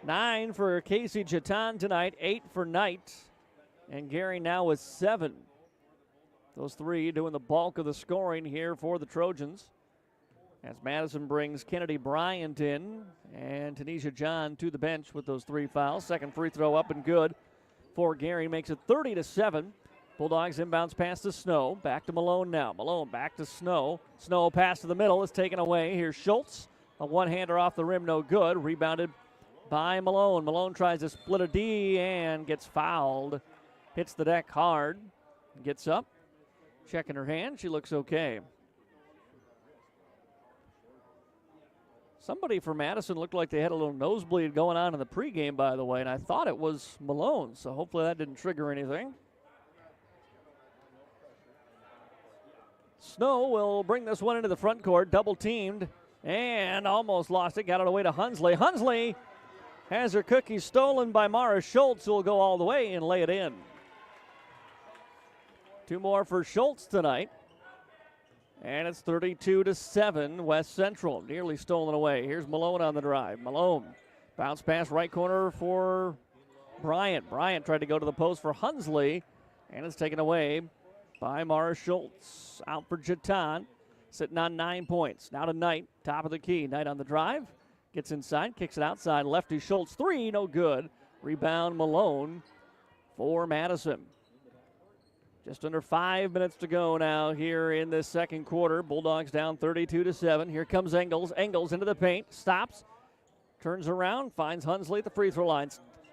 9 for Casey Jatan tonight, 8 for Knight. And Gehring now with 7. Those 3 doing the bulk of the scoring here for the Trojans. As Madison brings Kennedy Bryant in and Tanisha John to the bench with those 3 fouls. Second free throw up and good for Gehring. Makes it 30-7. Bulldogs inbounds pass to Snow. Back to Malone now. Malone back to Snow. Snow pass to the middle is taken away. Here's Schultz. A one-hander off the rim, no good. Rebounded by Malone. Malone tries to split a D and gets fouled. Hits the deck hard. Gets up. Checking her hand. She looks okay. Somebody for Madison looked like they had a little nosebleed going on in the pregame, by the way, and I thought it was Malone, so hopefully that didn't trigger anything. Snow will bring this one into the front court, double teamed, and almost lost it. Got it away to Hunsley. Hunsley has her cookie stolen by Mara Schultz, who will go all the way and lay it in. 2 more for Schultz tonight. And it's 32-7, West Central. Nearly stolen away. Here's Malone on the drive. Malone, bounce pass right corner for Bryant. Bryant tried to go to the post for Hunsley, and it's taken away by Mara Schultz. Out for Jatan, sitting on 9 points. Now to Knight, top of the key. Knight on the drive, gets inside, kicks it outside. Lefty Schultz, 3, no good. Rebound Malone for Madison. Just under 5 minutes to go now here in this second quarter. Bulldogs down 32-7. Here comes Engels. Engels into the paint, stops, turns around, finds Hunsley at the free throw line.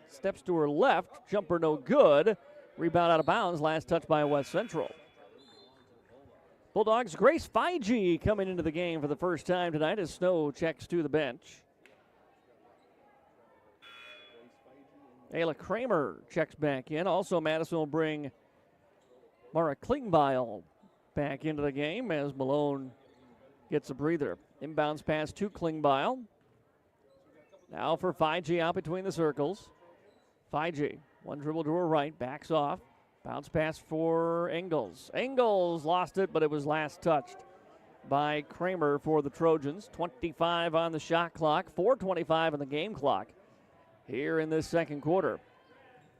Steps to her left, jumper no good. Rebound out of bounds, last touch by West Central. Bulldogs, Grace Feige coming into the game for the first time tonight as Snow checks to the bench. Ayla Kramer checks back in. Also, Madison will bring Mara Klingbeil back into the game as Malone gets a breather. Inbounds pass to Klingbeil. Now for Feige out between the circles. Feige, one dribble to her right, backs off. Bounce pass for Engels. Engels lost it, but it was last touched by Kramer for the Trojans. 25 on the shot clock, 4:25 on the game clock here in this second quarter.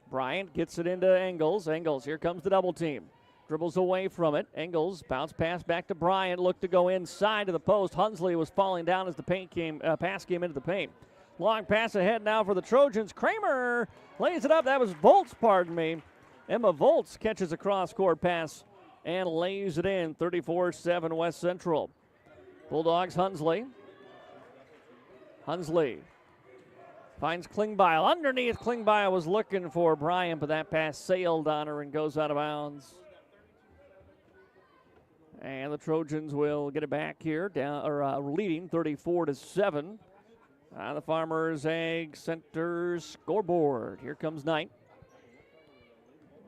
Bryant gets it into Engels. Engels, here comes the double team. Dribbles away from it. Engels, bounce pass back to Bryant. Looked to go inside of the post. Hunsley was falling down as the pass came into the paint. Long pass ahead now for the Trojans. Kramer lays it up. That was Volts, pardon me. Emma Volts catches a cross-court pass and lays it in. 34-7 West Central. Bulldogs, Hunsley. Hunsley finds Klingbeil. Underneath, Klingbeil was looking for Bryant, but that pass sailed on her and goes out of bounds. And the Trojans will get it back here, leading 34-7. On the Farmers Egg Center scoreboard. Here comes Knight.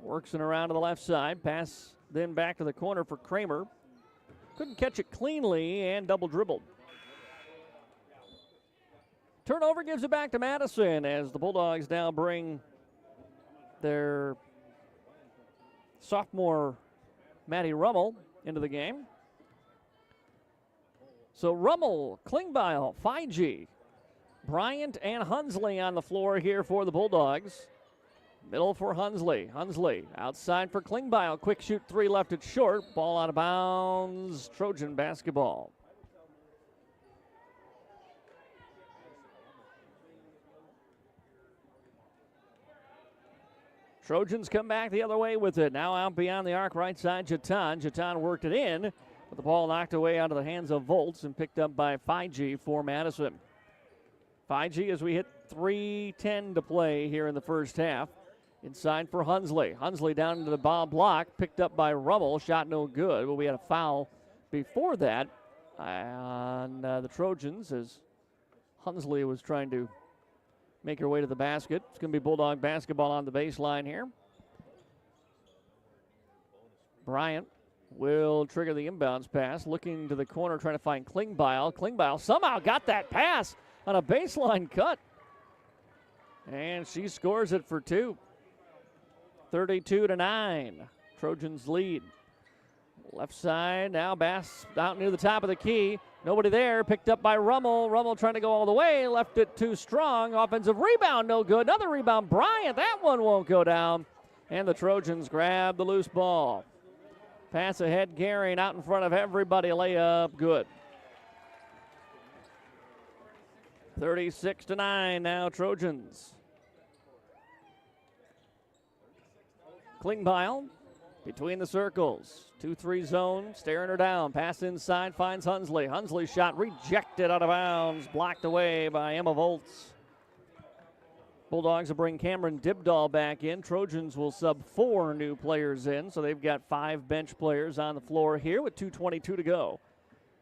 Works it around to the left side. Pass then back to the corner for Kramer. Couldn't catch it cleanly and double dribbled. Turnover gives it back to Madison as the Bulldogs now bring their sophomore Maddie Rummel into the game. So Rummel, Klingbeil, Feige, Bryant, and Hunsley on the floor here for the Bulldogs. Middle for Hunsley. Hunsley outside for Klingbeil. Quick shoot 3, left it short. Ball out of bounds. Trojan basketball. Trojans come back the other way with it. Now out beyond the arc, right side, Jatan. Jatan worked it in. But the ball knocked away out of the hands of Volts and picked up by Fiji for Madison. Fiji as we hit 3:10 to play here in the first half. Inside for Hunsley. Hunsley down into the ball block, picked up by Rummel. Shot no good, but we had a foul before that on the Trojans as Hunsley was trying to make her way to the basket. It's going to be Bulldog basketball on the baseline here. Bryant will trigger the inbounds pass, looking to the corner, trying to find Klingbeil. Klingbeil somehow got that pass on a baseline cut. And she scores it for two. 32-9. Trojans lead. Left side, now Bass out near the top of the key. Nobody there, picked up by Rummel. Rummel trying to go all the way, left it too strong. Offensive rebound, no good. Another rebound, Bryant. That one won't go down. And the Trojans grab the loose ball. Pass ahead, Garing out in front of everybody. Layup, good. 36-9 now, Trojans. Klingbeil between the circles. 2-3 zone, staring her down. Pass inside, finds Hunsley. Hunsley's shot rejected out of bounds, blocked away by Emma Volts. Bulldogs will bring Cameron Dibdahl back in. Trojans will sub 4 new players in, so they've got 5 bench players on the floor here with 2:22 to go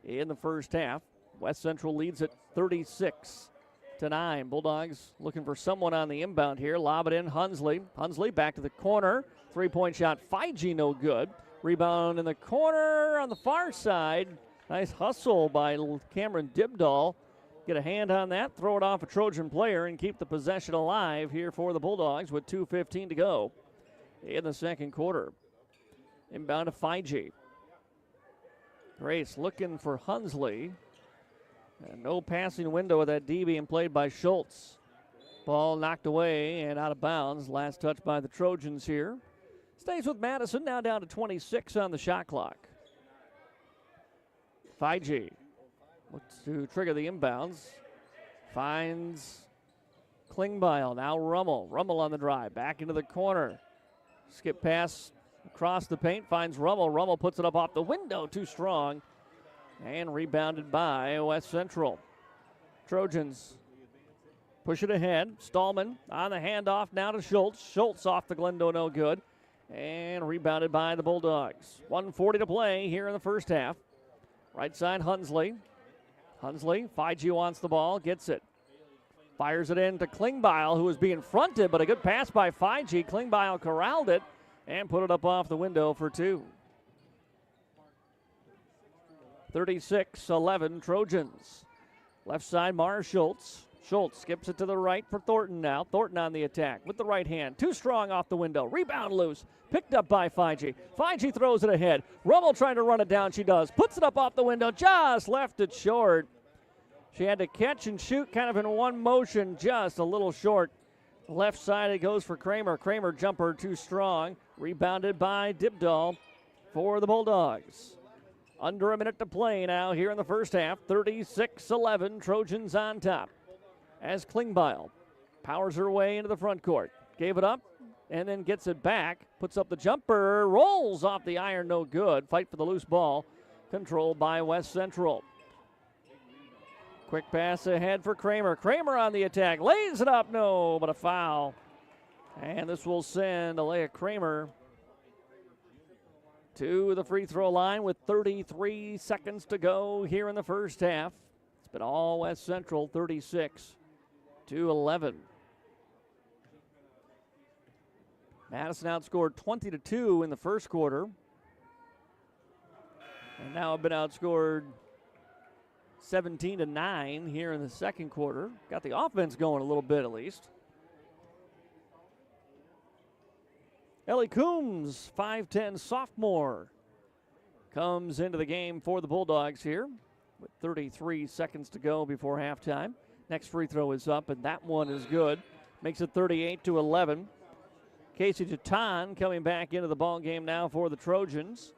in the first half. West Central leads at 36-9. Bulldogs looking for someone on the inbound here. Lob it in, Hunsley. Hunsley back to the corner. Three-point shot, Fiji no good. Rebound in the corner on the far side. Nice hustle by Cameron Dibdahl. Get a hand on that, throw it off a Trojan player, and keep the possession alive here for the Bulldogs with 2:15 to go in the second quarter. Inbound to Fiji. Grace looking for Hunsley. And no passing window with that D being played by Schultz. Ball knocked away and out of bounds. Last touch by the Trojans here. Stays with Madison, now down to 26 on the shot clock. Fiji looks to trigger the inbounds. Finds Klingbeil, now Rummel. Rummel on the drive, back into the corner. Skip pass across the paint, finds Rummel. Rummel puts it up off the window, too strong. And rebounded by West Central. Trojans push it ahead. Stallman on the handoff now to Schultz. Schultz off the Glendo, no good. And rebounded by the Bulldogs. 1:40 to play here in the first half. Right side, Hunsley. Hunsley, Fiji wants the ball, gets it. Fires it in to Klingbeil, who was being fronted, but a good pass by Fiji. Klingbeil corralled it and put it up off the window for two. 36-11 Trojans. Left side, Mara Schultz. Schultz skips it to the right for Thornton now. Thornton on the attack with the right hand. Too strong off the window. Rebound loose. Picked up by Fiji. Fiji throws it ahead. Rummel trying to run it down. She does. Puts it up off the window. Just left it short. She had to catch and shoot kind of in one motion. Just a little short. Left side it goes for Kramer. Kramer jumper too strong. Rebounded by Dibdahl for the Bulldogs. Under a minute to play now here in the first half. 36-11, Trojans on top. As Klingbeil powers her way into the front court. Gave it up and then gets it back. Puts up the jumper. Rolls off the iron, no good. Fight for the loose ball. Controlled by West Central. Quick pass ahead for Kramer. Kramer on the attack. Lays it up, no, but a foul. And this will send Alea Kramer to the free throw line with 33 seconds to go here in the first half. It's been all West Central, 36-11. Madison outscored 20-2 in the first quarter. And now have been outscored 17-9 here in the second quarter. Got the offense going a little bit at least. Ellie Coombs, 5'10 sophomore, comes into the game for the Bulldogs here with 33 seconds to go before halftime. Next free throw is up, and that one is good. Makes it 38-11. Casey Jatan coming back into the ball game now for the Trojans.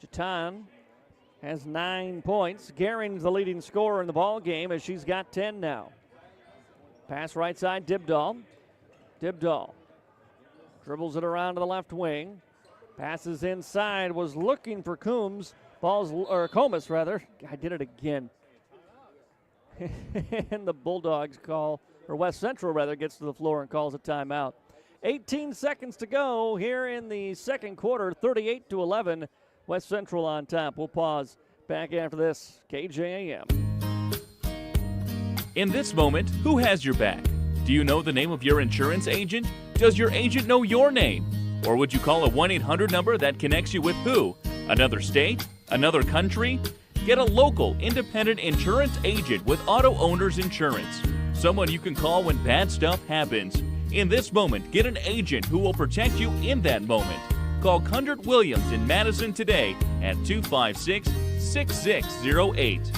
Jatan has 9 points. Garing's the leading scorer in the ball game as she's got 10 now. Pass right side, Dibdahl. Dibdahl dribbles it around to the left wing. Passes inside, was looking for Combs. Comas, rather. I did it again. And the Bulldogs call, or West Central, rather, gets to the floor and calls a timeout. 18 seconds to go here in the second quarter, 38-11. West Central on top. We'll pause. Back after this, KJAM. In this moment, who has your back? Do you know the name of your insurance agent? Does your agent know your name? Or would you call a 1-800 number that connects you with who? Another state? Another country? Get a local, independent insurance agent with Auto Owners Insurance. Someone you can call when bad stuff happens. In this moment, get an agent who will protect you in that moment. Call Kundert Williams in Madison today at 256-6608.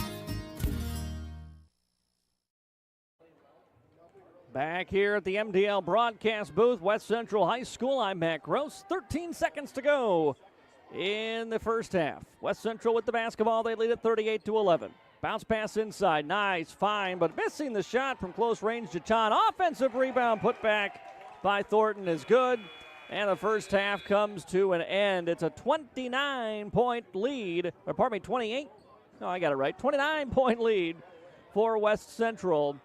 Back here at the MDL broadcast booth, West Central High School. I'm Matt Gross. 13 seconds to go in the first half. West Central with the basketball. They lead at 38-11. Bounce pass inside. Nice, fine, but missing the shot from close range. Jatan. Offensive rebound put back by Thornton is good. And the first half comes to an end. It's a 29-point lead. Or pardon me, 28. No, I got it right. 29-point lead for West Central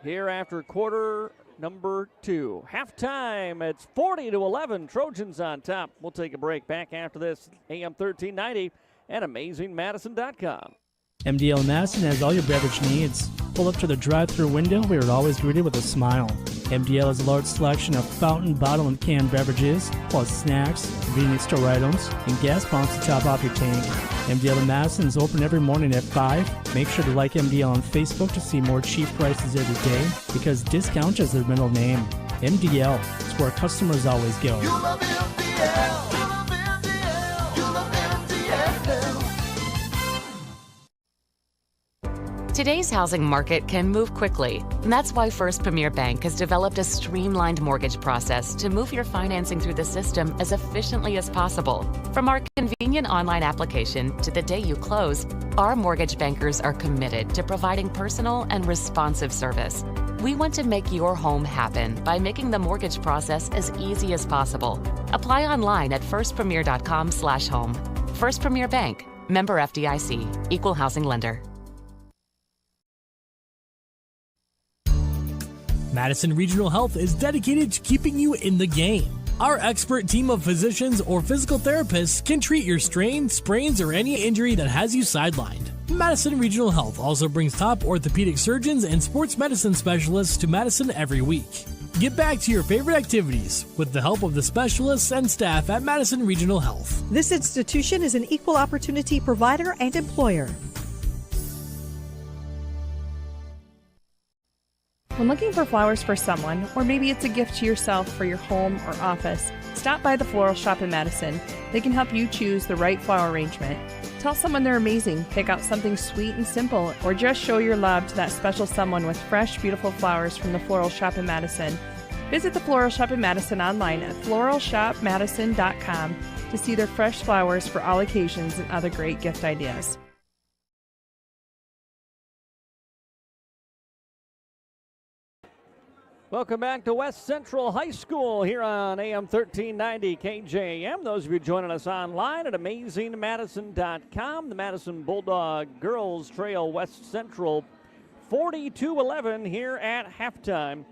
here after quarter number 2. Halftime, it's 40-11. Trojans on top. We'll take a break. Back after this, AM 1390 and AmazingMadison.com. MDL Madison has all your beverage needs. Pull up to the drive-thru window where you're always greeted with a smile. MDL has a large selection of fountain, bottle, and canned beverages, plus snacks, convenience store items, and gas pumps to top off your tank. MDL in Madison is open every morning at 5. Make sure to like MDL on Facebook to see more cheap prices every day, because discount is their middle name. MDL is where customers always go. You love MDL. You love MDL. You love MDL. Today's housing market can move quickly, and that's why First Premier Bank has developed a streamlined mortgage process to move your financing through the system as efficiently as possible. From our convenient online application to the day you close, our mortgage bankers are committed to providing personal and responsive service. We want to make your home happen by making the mortgage process as easy as possible. Apply online at firstpremier.com/home. First Premier Bank, member FDIC, equal housing lender. Madison Regional Health is dedicated to keeping you in the game. Our expert team of physicians or physical therapists can treat your strain, sprains, or any injury that has you sidelined. Madison Regional Health also brings top orthopedic surgeons and sports medicine specialists to Madison every week. Get back to your favorite activities with the help of the specialists and staff at Madison Regional Health. This institution is an equal opportunity provider and employer. When looking for flowers for someone, or maybe it's a gift to yourself for your home or office, stop by the Floral Shop in Madison. They can help you choose the right flower arrangement. Tell someone they're amazing, pick out something sweet and simple, or just show your love to that special someone with fresh, beautiful flowers from the Floral Shop in Madison. Visit the Floral Shop in Madison online at floralshopmadison.com to see their fresh flowers for all occasions and other great gift ideas. Welcome back to West Central High School here on AM 1390 KJM. Those of you joining us online at AmazingMadison.com. The Madison Bulldog girls trail West Central 42-11 here at halftime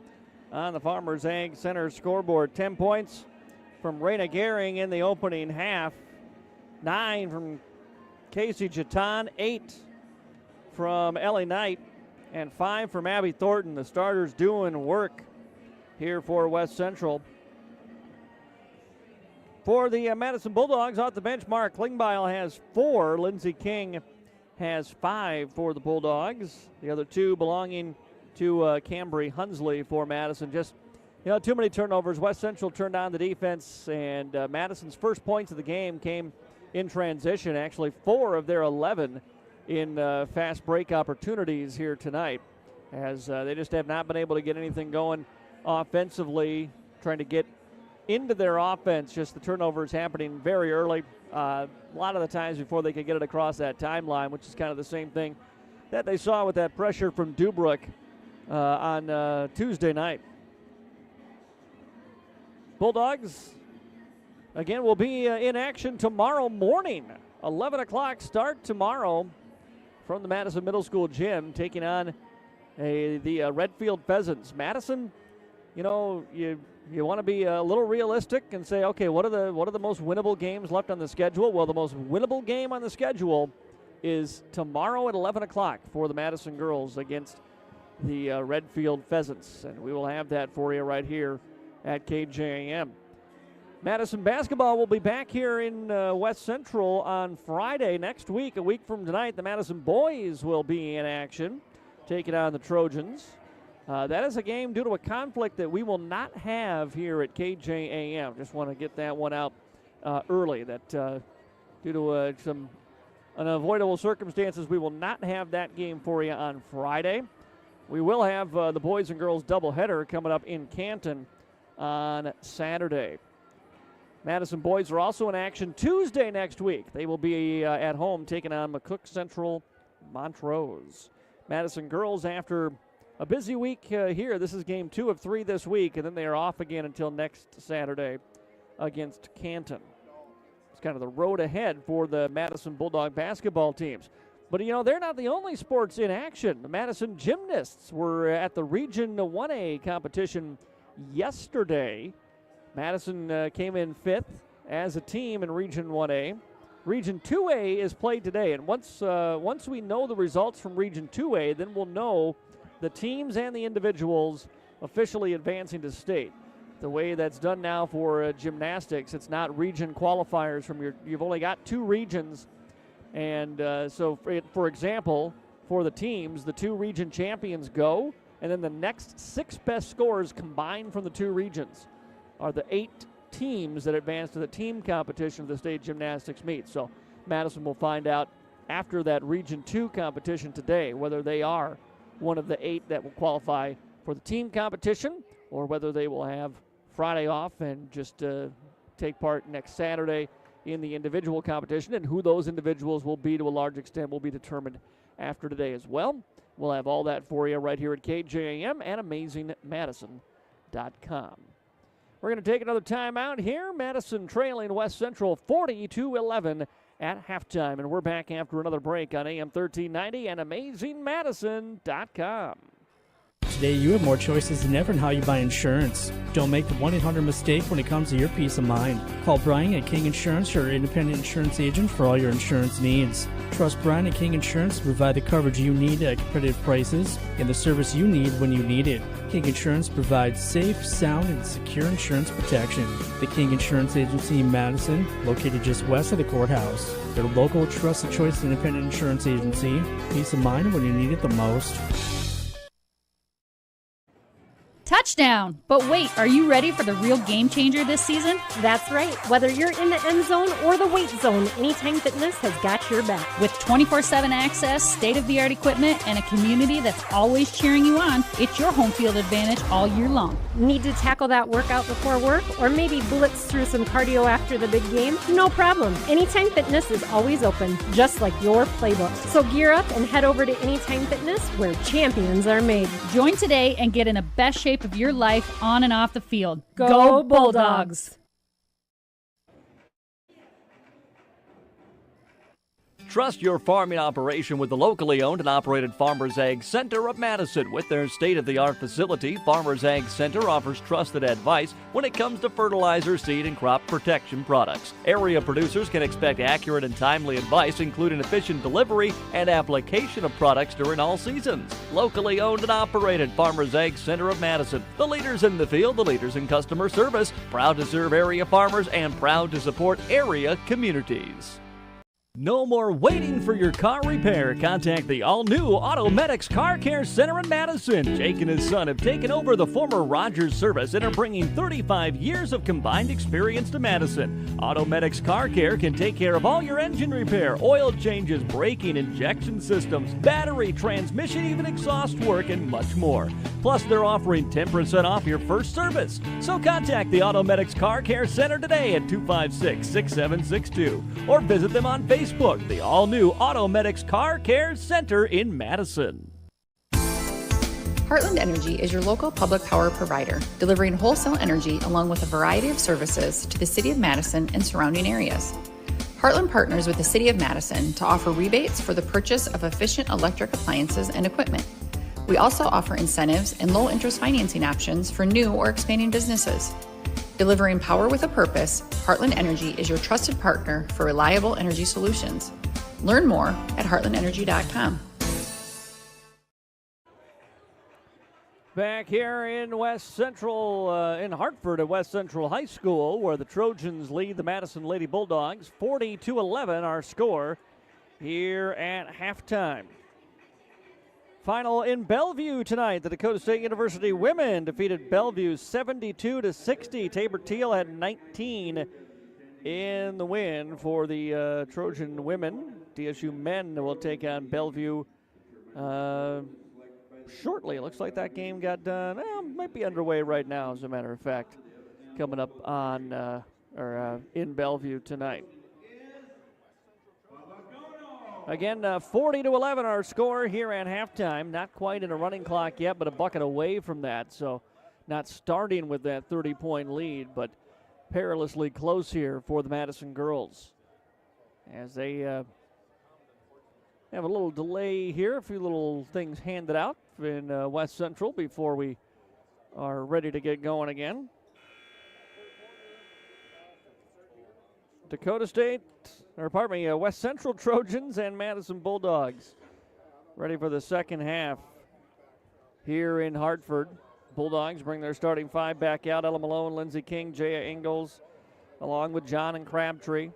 on the Farmers Ag Center scoreboard. 10 points from Raina Gehring in the opening half. 9 from Casey Jatan. 8 from Ellie Knight. And 5 from Abby Thornton. The starters doing work here for West Central. For the Madison Bulldogs, off the bench, Mark Klingbeil has 4. Lindsey King has 5 for the Bulldogs. The other 2 belonging to Cambry Hunsley for Madison. Just, too many turnovers. West Central turned on the defense, and Madison's first points of the game came in transition. Actually, 4 of their 11 in fast break opportunities here tonight, as they just have not been able to get anything going offensively, trying to get into their offense. Just the turnovers happening very early, a lot of the times before they could get it across that timeline, which is kind of the same thing that they saw with that pressure from Dubrook on Tuesday night. Bulldogs again, will be in action tomorrow morning. 11 o'clock start tomorrow from the Madison Middle School gym, taking on the Redfield Pheasants. Madison, you know, you want to be a little realistic and say, okay, what are the most winnable games left on the schedule? Well, the most winnable game on the schedule is tomorrow at 11 o'clock for the Madison girls against the Redfield Pheasants, and we will have that for you right here at KJAM. Madison basketball will be back here in West Central on Friday next week. A week from tonight, the Madison boys will be in action, taking on the Trojans. That is a game due to a conflict that we will not have here at KJAM. Just want to get that one out early, that due to some unavoidable circumstances, we will not have that game for you on Friday. We will have the boys and girls doubleheader coming up in Canton on Saturday. Madison boys are also in action Tuesday next week. They will be at home taking on McCook Central Montrose. Madison girls, after a busy week here, this is game 2 of 3 this week, and then they are off again until next Saturday against Canton. It's kind of the road ahead for the Madison Bulldog basketball teams. But, you know, they're not the only sports in action. The Madison gymnasts were at the Region 1A competition yesterday. Madison came in 5th as a team in Region 1A. Region 2A is played today, and once we know the results from Region 2A, then we'll know the teams and the individuals officially advancing to state. The way that's done now for gymnastics, it's not region qualifiers from you've only got 2 regions, and so for example, for the teams, the 2 region champions go, and then the next 6 best scores combined from the 2 regions are the 8 teams that advance to the team competition of the state gymnastics meet. So Madison will find out after that Region 2 competition today whether they are one of the 8 that will qualify for the team competition, or whether they will have Friday off and just take part next Saturday in the individual competition. And who those individuals will be to a large extent will be determined after today as well. We'll have all that for you right here at KJAM and AmazingMadison.com. We're going to take another timeout here. Madison trailing West Central 40-11 at halftime. And we're back after another break on AM 1390 and AmazingMadison.com. Today, you have more choices than ever in how you buy insurance. Don't make the 1-800 mistake when it comes to your peace of mind. Call Brian at King Insurance, your independent insurance agent for all your insurance needs. Trust Brian at King Insurance to provide the coverage you need at competitive prices and the service you need when you need it. King Insurance provides safe, sound, and secure insurance protection. The King Insurance Agency in Madison, located just west of the courthouse. Their local, trusted choice independent insurance agency. Peace of mind when you need it the most. Touchdown! But wait, are you ready for the real game changer this season? That's right. Whether you're in the end zone or the weight zone, Anytime Fitness has got your back. With 24/7 access, state-of-the-art equipment, and a community that's always cheering you on, it's your home field advantage all year long. Need to tackle that workout before work, or maybe blitz through some cardio after the big game? No problem. Anytime Fitness is always open, just like your playbook. So gear up and head over to Anytime Fitness, where champions are made. Join today and get in the best shape of your life on and off the field. Go Bulldogs! Trust your farming operation with the locally owned and operated Farmers Ag Center of Madison. With their state-of-the-art facility, Farmers Ag Center offers trusted advice when it comes to fertilizer, seed, and crop protection products. Area producers can expect accurate and timely advice, including efficient delivery and application of products during all seasons. Locally owned and operated Farmers Ag Center of Madison. The leaders in the field, the leaders in customer service, proud to serve area farmers and proud to support area communities. No more waiting for your car repair. Contact the all-new Automedics Car Care Center in Madison. Jake and his son have taken over the former Rogers service and are bringing 35 years of combined experience to Madison. Automedics Car Care can take care of all your engine repair, oil changes, braking, injection systems, battery, transmission, even exhaust work, and much more. Plus, they're offering 10% off your first service. So contact the Automedics Car Care Center today at 256-6762 or visit them on Facebook, the all-new Automedics Car Care Center in Madison. Heartland Energy is your local public power provider, delivering wholesale energy along with a variety of services to the City of Madison and surrounding areas. Heartland partners with the City of Madison to offer rebates for the purchase of efficient electric appliances and equipment. We also offer incentives and low-interest financing options for new or expanding businesses. Delivering power with a purpose, Heartland Energy is your trusted partner for reliable energy solutions. Learn more at heartlandenergy.com. Back here in West Central, in Hartford at West Central High School, where the Trojans lead the Madison Lady Bulldogs. 40-11 our score here at halftime. Final in Bellevue tonight. The Dakota State University women defeated Bellevue 72-60. Tabor Teal had 19 in the win for the Trojan women. DSU men will take on Bellevue shortly. It looks like that game got done. Might be underway right now, as a matter of fact. Coming up on in Bellevue tonight. Again, 40-11 our score here at halftime. Not quite in a running clock yet, but a bucket away from that. So not starting with that 30-point lead, but perilously close here for the Madison girls. As they have a little delay here, a few little things handed out in West Central before we are ready to get going again. Dakota State, West Central Trojans and Madison Bulldogs ready for the second half here in Hartford. Bulldogs bring their starting five back out. Ella Malone, Lindsey King, Jaya Ingalls, along with John and Crabtree.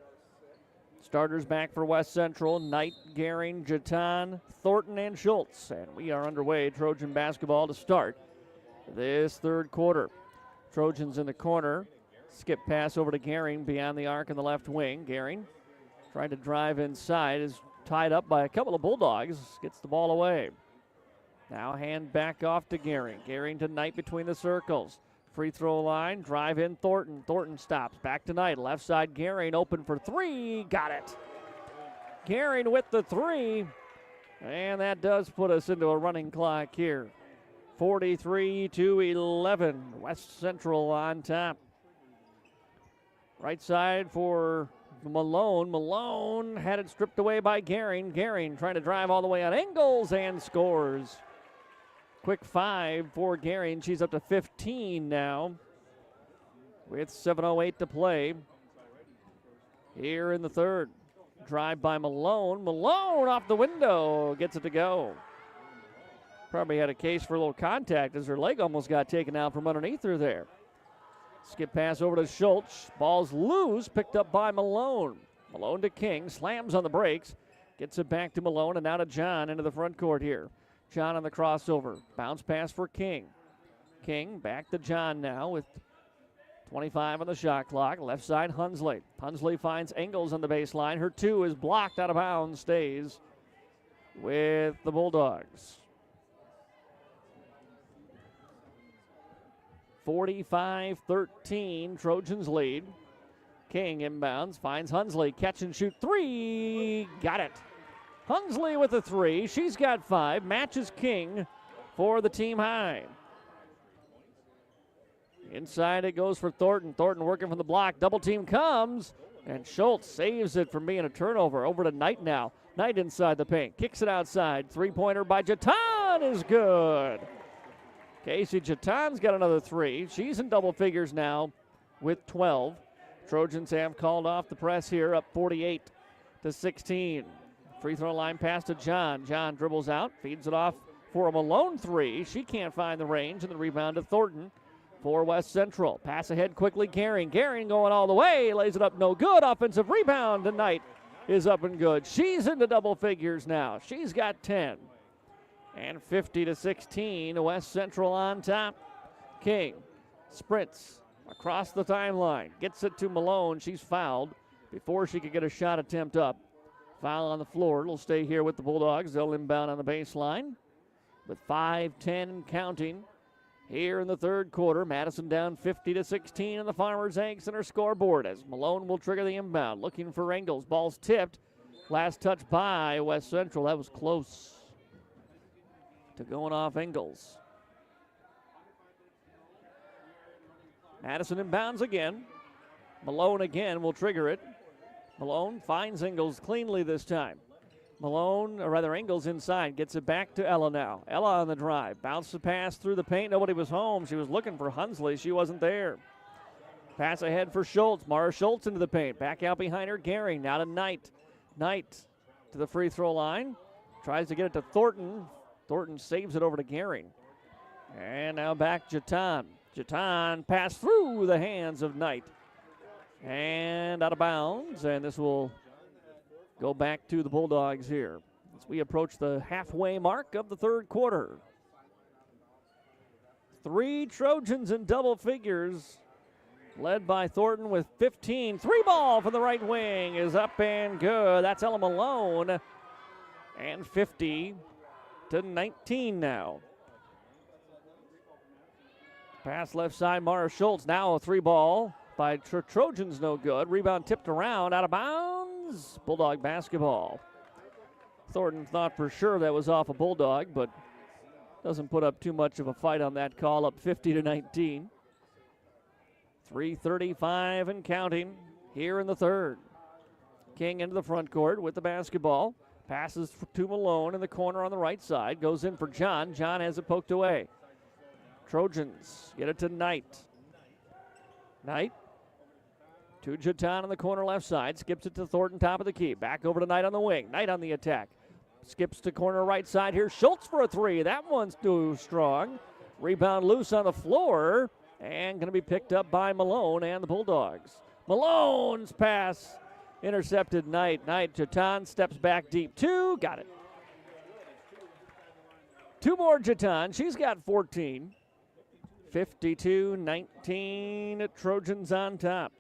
Starters back for West Central: Knight, Gehring, Jatan, Thornton, and Schultz. And we are underway. Trojan basketball to start this third quarter. Trojans in the corner. Skip pass over to Gehring beyond the arc in the left wing. Gehring trying to drive inside, is tied up by a couple of Bulldogs, gets the ball away. Now hand back off to Gehring. Gehring to Knight between the circles. Free throw line, drive in Thornton. Thornton stops, back to Knight. Left side Gehring, open for three, got it. Gehring with the three, and that does put us into a running clock here. 43-11, West Central on top. Right side for Malone. Malone had it stripped away by Gehring. Gehring trying to drive all the way on Ingalls and scores. Quick five for Gehring. She's up to 15 now with 7:08 to play here in the third. Drive by Malone. Malone off the window. Gets it to go. Probably had a case for a little contact as her leg almost got taken out from underneath her there. Skip pass over to Schultz. Ball's loose, picked up by Malone. Malone to King, slams on the brakes. Gets it back to Malone and now to John into the front court here. John on the crossover. Bounce pass for King. King back to John now with 25 on the shot clock. Left side Hunsley. Hunsley finds Ingalls on the baseline. Her two is blocked out of bounds. Stays with the Bulldogs. 45-13, Trojans lead. King inbounds, finds Hunsley, catch and shoot three, got it. Hunsley with a three, she's got five, matches King for the team high. Inside it goes for Thornton. Thornton working from the block, double team comes, and Schultz saves it from being a turnover. Over to Knight now. Knight inside the paint, kicks it outside. Three-pointer by Jatan is good. Casey Jatan's got another three. She's in double figures now with 12. Trojans have called off the press here, up 48-16. Free throw line pass to John. John dribbles out, feeds it off for a Malone three. She can't find the range, and the rebound to Thornton for West Central. Pass ahead quickly, Gehring. Gehring going all the way, lays it up no good. Offensive rebound tonight is up and good. She's into double figures now. She's got 10. And 50-16, West Central on top. King sprints across the timeline, gets it to Malone. She's fouled before she could get a shot attempt up. Foul on the floor. It'll stay here with the Bulldogs. They'll inbound on the baseline with 5:10 counting here in the third quarter. Madison down 50-16 on the Farmers Egg Center scoreboard as Malone will trigger the inbound. Looking for Ingalls. Ball's tipped. Last touch by West Central. That was close to going off Ingalls. Madison inbounds again. Malone again will trigger it. Malone finds Ingles cleanly this time. Malone, or rather Ingles inside, gets it back to Ella now. Ella on the drive. Bounce the pass through the paint. Nobody was home. She was looking for Hunsley. She wasn't there. Pass ahead for Schultz. Mara Schultz into the paint. Back out behind her, Gehring. Now to Knight. Knight to the free throw line. Tries to get it to Thornton. Thornton saves it over to Gehring. And now back Jatan. Jatan pass through the hands of Knight. And out of bounds. And this will go back to the Bulldogs here as we approach the halfway mark of the third quarter. 3 Trojans in double figures, led by Thornton with 15. 3-ball from the right wing is up and good. That's Ella Malone. And 50-19 now. Pass left side, Mara Schultz. Now a 3-ball by Trojans, no good. Rebound tipped around, out of bounds. Bulldog basketball. Thornton thought for sure that was off a Bulldog, but doesn't put up too much of a fight on that call, up 50-19. 3:35 and counting here in the third. King into the front court with the basketball. Passes to Malone in the corner on the right side. Goes in for John. John has it poked away. Trojans get it to Knight. Knight to Jatan on the corner left side. Skips it to Thornton, top of the key. Back over to Knight on the wing. Knight on the attack. Skips to corner right side here. Schultz for a 3. That one's too strong. Rebound loose on the floor. And going to be picked up by Malone and the Bulldogs. Malone's pass intercepted Knight. Knight, Jatan steps back deep. 2, got it. 2 more Jatan. She's got 14. 52-19, Trojans on top.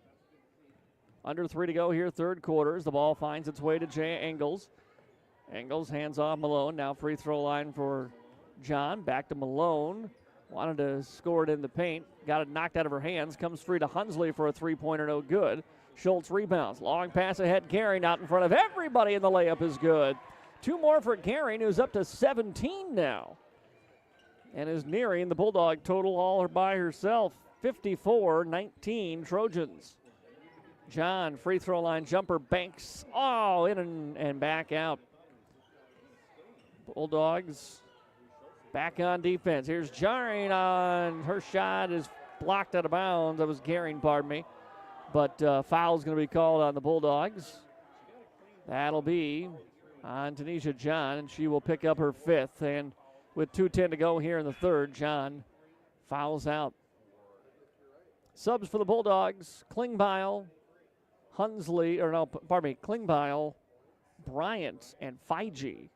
Under 3 to go here, third quarter. The ball finds its way to Jaya Engels. Engels hands off Malone. Now free throw line for John. Back to Malone. Wanted to score it in the paint. Got it knocked out of her hands. Comes free to Hunsley for a 3-pointer, no good. Schultz rebounds. Long pass ahead. Gehring out in front of everybody, and the layup is good. 2 more for Gehring, who's up to 17 now. And is nearing the Bulldog total all by herself. 54-19 Trojans. John, free throw line jumper, banks. Oh, in and back out. Bulldogs back on defense. Here's Gehring on. Her shot is blocked out of bounds. That was Gehring, pardon me. But foul's going to be called on the Bulldogs. That'll be on Tanisha John, and she will pick up her 5th. And with 2:10 to go here in the third, John fouls out. Subs for the Bulldogs, Klingbeil, Klingbeil, Bryant, and Feige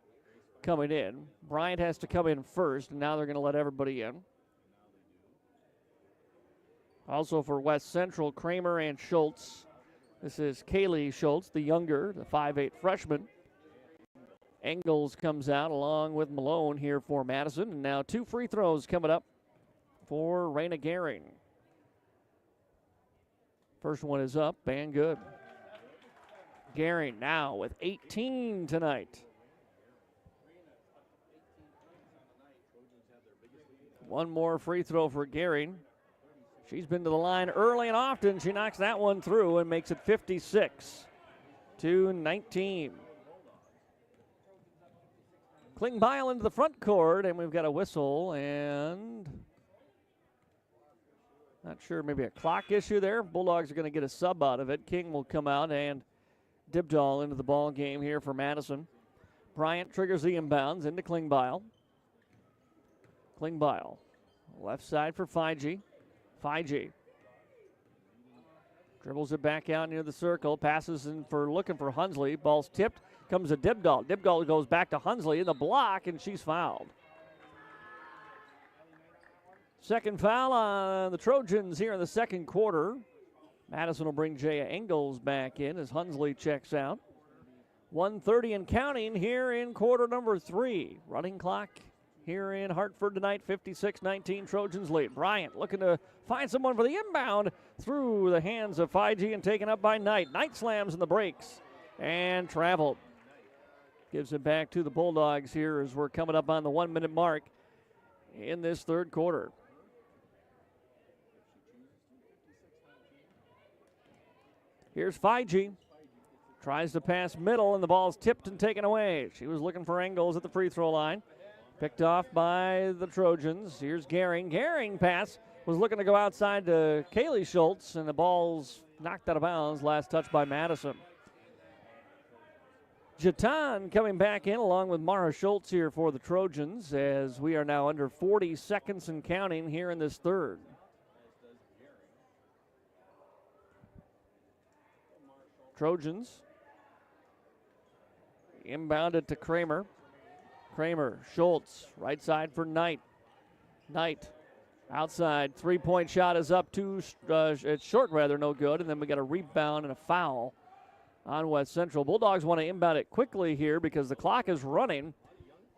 coming in. Bryant has to come in first, and now they're going to let everybody in. Also for West Central, Kramer and Schultz. This is Kaylee Schultz, the younger, the 5'8 freshman. Engels comes out along with Malone here for Madison. And now 2 free throws coming up for Raina Gehring. First one is up and good. Gehring now with 18 tonight. One more free throw for Gehring. She's been to the line early and often. She knocks that one through and makes it 56-19. Klingbeil into the front court, and we've got a whistle, and not sure, maybe a clock issue there. Bulldogs are going to get a sub out of it. King will come out, and Dibdahl into the ball game here for Madison. Bryant triggers the inbounds into Klingbeil. Klingbeil, left side for Feige. Feige dribbles it back out near the circle, passes in for looking for Hunsley. Ball's tipped. Comes to Dibdahl. Dibdahl goes back to Hunsley in the block, and she's fouled. Second foul on the Trojans here in the second quarter. Madison will bring Jaya Engels back in as Hunsley checks out. 1:30 and counting here in quarter number 3. Running clock here in Hartford tonight, 56-19 Trojans lead. Bryant looking to find someone for the inbound through the hands of Feige and taken up by Knight. Knight slams in the brakes and traveled. Gives it back to the Bulldogs here as we're coming up on the 1-minute mark in this third quarter. Here's Fiji. Tries to pass middle, and the ball's tipped and taken away. She was looking for Engels at the free throw line. Picked off by the Trojans. Here's Gehring. Gehring pass was looking to go outside to Kaylee Schultz, and the ball's knocked out of bounds. Last touch by Madison. Jatan coming back in along with Mara Schultz here for the Trojans, as we are now under 40 seconds and counting here in this third. Trojans inbounded to Kramer. Kramer, Schultz, right side for Knight. Knight outside, three-point shot is up, it's short rather, no good, and then we got a rebound and a foul on West Central. Bulldogs want to inbound it quickly here because the clock is running.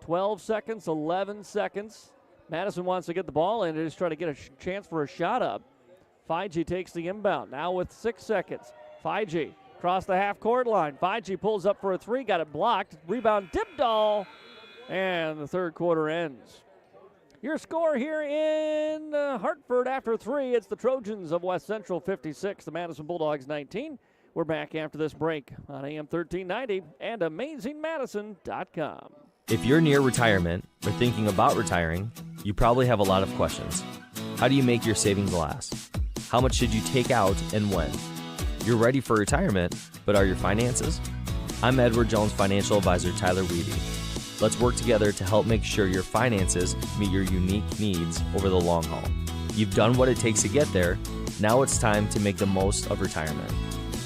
12 seconds, 11 seconds. Madison wants to get the ball in and just try to get a chance for a shot up. Fiji takes the inbound, now with 6 seconds. Fiji across the half-court line. Fiji pulls up for a three, got it blocked. Rebound, Dibdahl, and the third quarter ends. Your score here in Hartford after three, it's the Trojans of West Central 56, the Madison Bulldogs 19. We're back after this break on AM 1390 and AmazingMadison.com. If you're near retirement or thinking about retiring, you probably have a lot of questions. How do you make your savings last? How much should you take out and when? You're ready for retirement, but are your finances? I'm Edward Jones financial advisor Tyler Weedy. Let's work together to help make sure your finances meet your unique needs over the long haul. You've done what it takes to get there. Now it's time to make the most of retirement.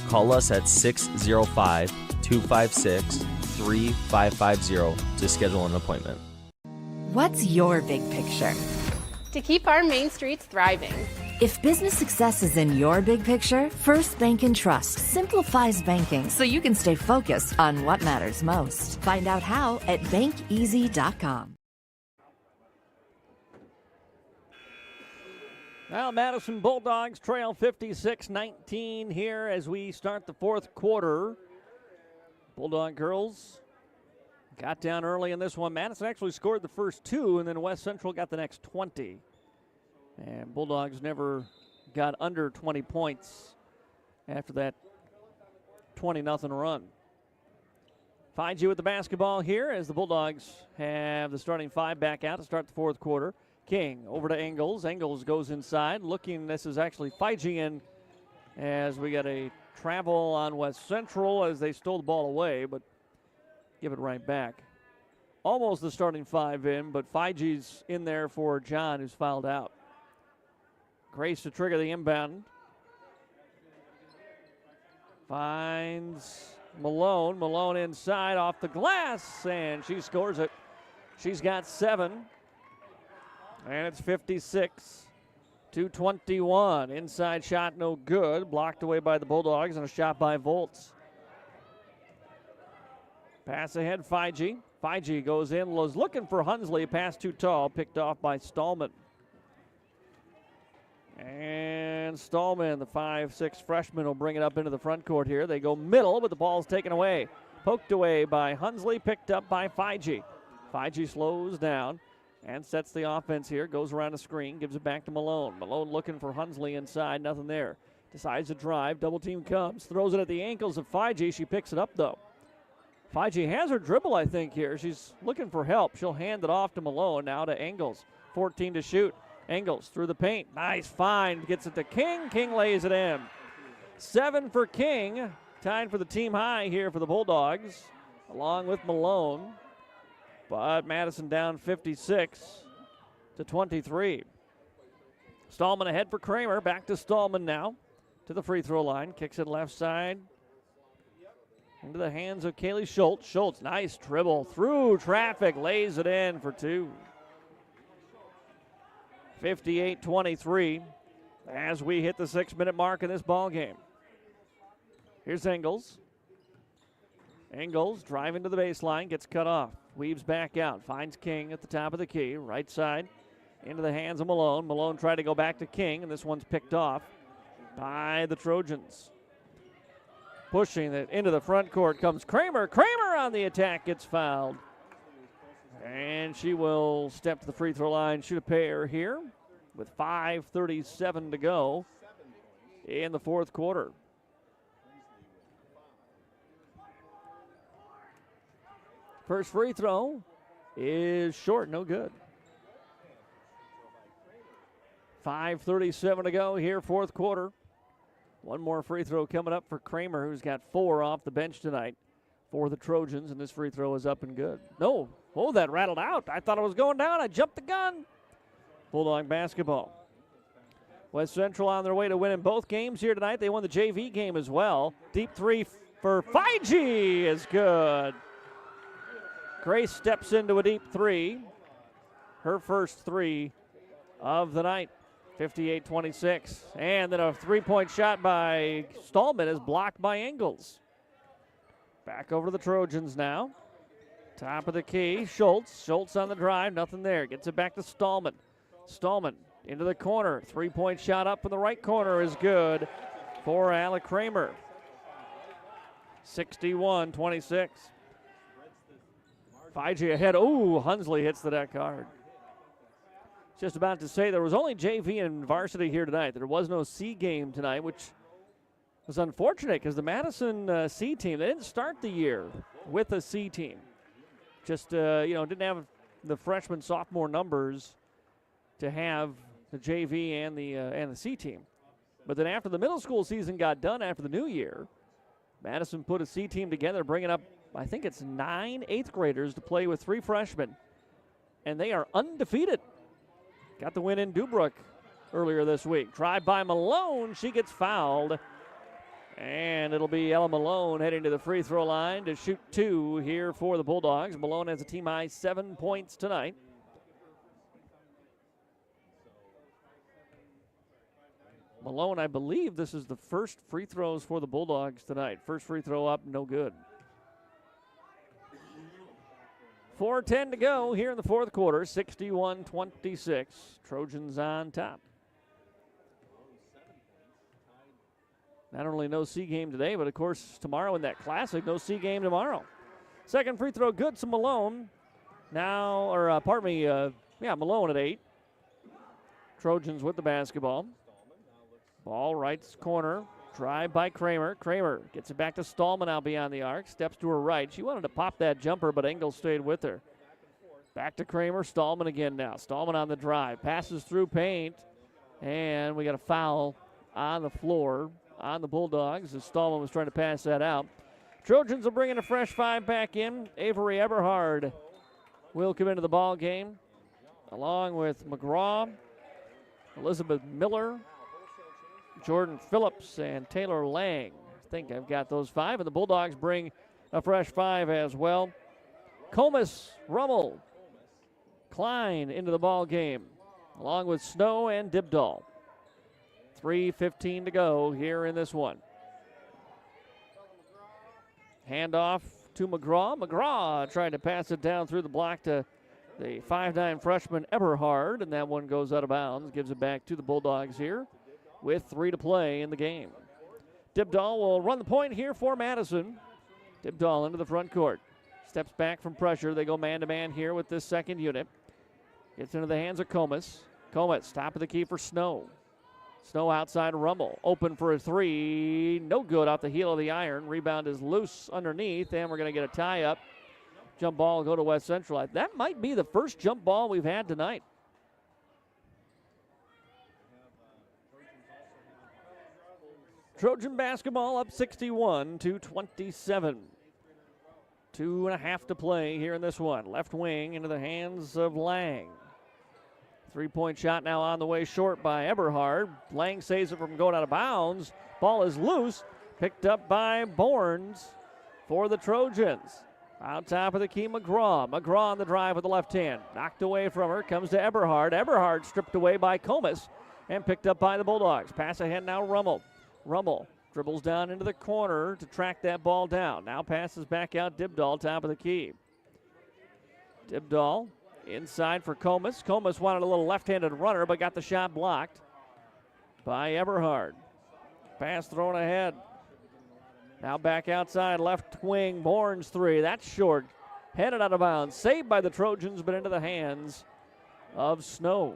Call us at 605-256-3550 to schedule an appointment. What's your big picture? To keep our main streets thriving. If business success is in your big picture, First Bank and Trust simplifies banking so you can stay focused on what matters most. Find out how at bankeasy.com. Now Madison Bulldogs trail 56-19 here as we start the fourth quarter. Bulldog girls got down early in this one. Madison actually scored the first two, and then West Central got the next 20. And Bulldogs never got under 20 points after that 20-0 run. Fiji with the basketball here as the Bulldogs have the starting five back out to start the fourth quarter. King over to Engels. Engels goes inside. Looking, this is actually Fijian as we got a travel on West Central as they stole the ball away, but give it right back. Almost the starting five in, but Fiji's in there for John, who's fouled out. Grace to trigger the inbound. Finds Malone. Malone inside off the glass, and she scores it. She's got 7. And it's 56-21. Inside shot no good. Blocked away by the Bulldogs and a shot by Volts. Pass ahead, Fiji. Fiji goes in, was looking for Hunsley. Pass too tall, picked off by Stallman. And Stallman, the 5'6" freshman, will bring it up into the front court here. They go middle, but the ball's taken away. Poked away by Hunsley, picked up by Fiji. Fiji slows down and sets the offense here. Goes around the screen, gives it back to Malone. Malone looking for Hunsley inside, nothing there. Decides to drive, double team comes, throws it at the ankles of Fiji. She picks it up though. Fiji has her dribble, I think, here. She's looking for help. She'll hand it off to Malone, now to Engels. 14 to shoot. Engels through the paint. Nice find. Gets it to King. King lays it in. 7 for King. Tied for the team high here for the Bulldogs, along with Malone. But Madison down 56-23. Stallman ahead for Kramer. Back to Stallman now. To the free throw line. Kicks it left side. Into the hands of Kaylee Schultz. Schultz, nice dribble through traffic. Lays it in for 2. 58-23 as we hit the 6-minute mark in this ball game. Here's Engels. Engels driving to the baseline, gets cut off. Weaves back out, finds King at the top of the key. Right side into the hands of Malone. Malone tried to go back to King, and this one's picked off by the Trojans. Pushing it into the front court comes Kramer. Kramer on the attack, gets fouled. And she will step to the free throw line, shoot a pair here with 5:37 to go in the fourth quarter. First free throw is short, no good. 5:37 to go here, fourth quarter. One more free throw coming up for Kramer, who's got 4 off the bench tonight for the Trojans, and this free throw is up and good. No, oh, that rattled out. I thought it was going down. I jumped the gun. Bulldog basketball. West Central on their way to winning both games here tonight. They won the JV game as well. Deep three for Fiji is good. Grace steps into a deep three. Her first 3 of the night. 58-26. And then a three-point shot by Stallman is blocked by Ingles. Back over to the Trojans now. Top of the key, Schultz. Schultz on the drive, nothing there. Gets it back to Stallman. Stallman into the corner. Three-point shot up in the right corner is good for Alec Kramer. 61-26. Fiji ahead. Ooh, Hunsley hits the deck hard. Just about to say there was only JV and varsity here tonight. There was no C game tonight, which was unfortunate because the Madison C team, they didn't start the year with a C team. Just, didn't have the freshman, sophomore numbers to have the JV and the C team. But then after the middle school season got done after the new year, Madison put a C team together, bringing up, I think it's 9 eighth graders to play with 3 freshmen. And they are undefeated. Got the win in Dubrook earlier this week. Drive by Malone. She gets fouled. And it'll be Ella Malone heading to the free throw line to shoot 2 here for the Bulldogs. Malone has a team high 7 points tonight. Malone, I believe this is the first free throws for the Bulldogs tonight. First free throw up, no good. 4:10 to go here in the fourth quarter, 61-26. Trojans on top. Not only no C game today, but of course tomorrow in that classic, no C game tomorrow. Second free throw good to Malone. Now, Malone at 8. Trojans with the basketball. Ball right corner. Drive by Kramer. Kramer gets it back to Stallman out beyond the arc. Steps to her right. She wanted to pop that jumper, but Engel stayed with her. Back to Kramer. Stallman again now. Stallman on the drive. Passes through paint. And we got a foul on the floor on the Bulldogs as Stallman was trying to pass that out. Trojans will bring in a fresh 5 back in. Avery Eberhard will come into the ball game along with McGraw, Elizabeth Miller, Jordan Phillips, and Taylor Lang. I think I've got those 5, and the Bulldogs bring a fresh 5 as well. Comus, Rummel, Klein into the ball game, along with Snow and Dibdahl. 3:15 to go here in this one. Handoff to McGraw. McGraw trying to pass it down through the block to the 5'9 freshman Eberhard, and that one goes out of bounds. Gives it back to the Bulldogs here with 3 to play in the game. Dibdahl will run the point here for Madison. Dibdahl into the front court. Steps back from pressure. They go man-to-man here with this second unit. Gets into the hands of Comus. Comus, top of the key for Snow. Snow outside Rummel. Open for a 3. No good off the heel of the iron. Rebound is loose underneath, and we're going to get a tie-up. Jump ball will go to West Central. That might be the first jump ball we've had tonight. Trojan basketball up 61-27. 2.5 to play here in this one. Left wing into the hands of Lang. 3-point shot now on the way short by Eberhard. Lang saves it from going out of bounds. Ball is loose. Picked up by Borns for the Trojans. Out top of the key, McGraw. McGraw on the drive with the left hand. Knocked away from her. Comes to Eberhard. Eberhard stripped away by Comus and picked up by the Bulldogs. Pass ahead now, Rummel. Rummel dribbles down into the corner to track that ball down. Now passes back out Dibdahl, top of the key. Dibdahl inside for Comus. Comus wanted a little left-handed runner, but got the shot blocked by Eberhard. Pass thrown ahead. Now back outside, left wing, Borns 3. That's short. Headed out of bounds. Saved by the Trojans, but into the hands of Snow.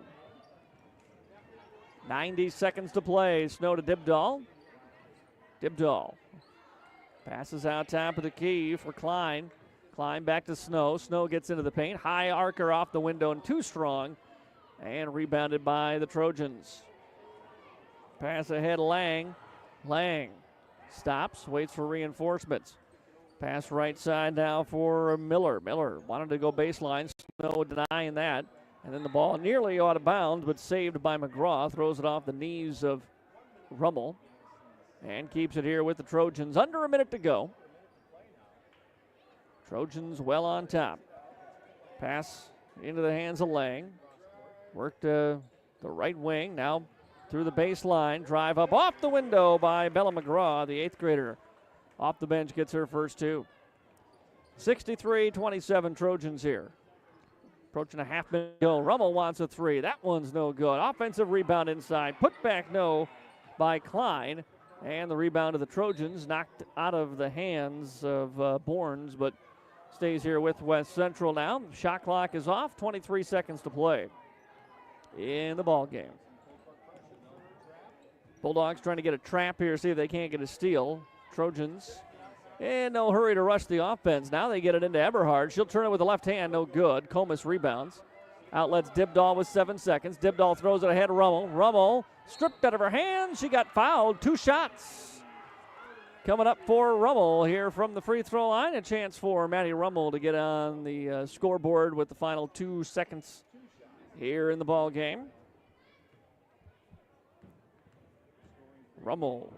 90 seconds to play. Snow to Dibdahl. Dibdahl passes out top of the key for Klein. Climb back to Snow. Snow gets into the paint. High arcer off the window and too strong. And rebounded by the Trojans. Pass ahead, Lang. Lang stops, waits for reinforcements. Pass right side now for Miller. Miller wanted to go baseline. Snow denying that. And then the ball nearly out of bounds, but saved by McGraw. Throws it off the knees of Rummel. And keeps it here with the Trojans. Under a minute to go. Trojans well on top. Pass into the hands of Lang. Worked the right wing. Now through the baseline. Drive up off the window by Bella McGraw, the 8th grader. Off the bench, gets her first two. 63-27 Trojans here. Approaching a half minute to go. Rummel wants a three. That one's no good. Offensive rebound inside. Put back no by Klein. And the rebound of the Trojans knocked out of the hands of Bournes, but stays here with West Central now. Shot clock is off. 23 seconds to play in the ball game. Bulldogs trying to get a trap here, see if they can't get a steal. Trojans in no hurry to rush the offense. Now they get it into Eberhard. She'll turn it with the left hand, no good. Comus rebounds. Outlets Dibdahl with 7 seconds. Dibdahl throws it ahead to Rummel. Rummel stripped out of her hands. She got fouled. 2 shots coming up for Rummel here from the free throw line. A chance for Maddie Rummel to get on the scoreboard with the final 2 seconds here in the ball game. Rummel.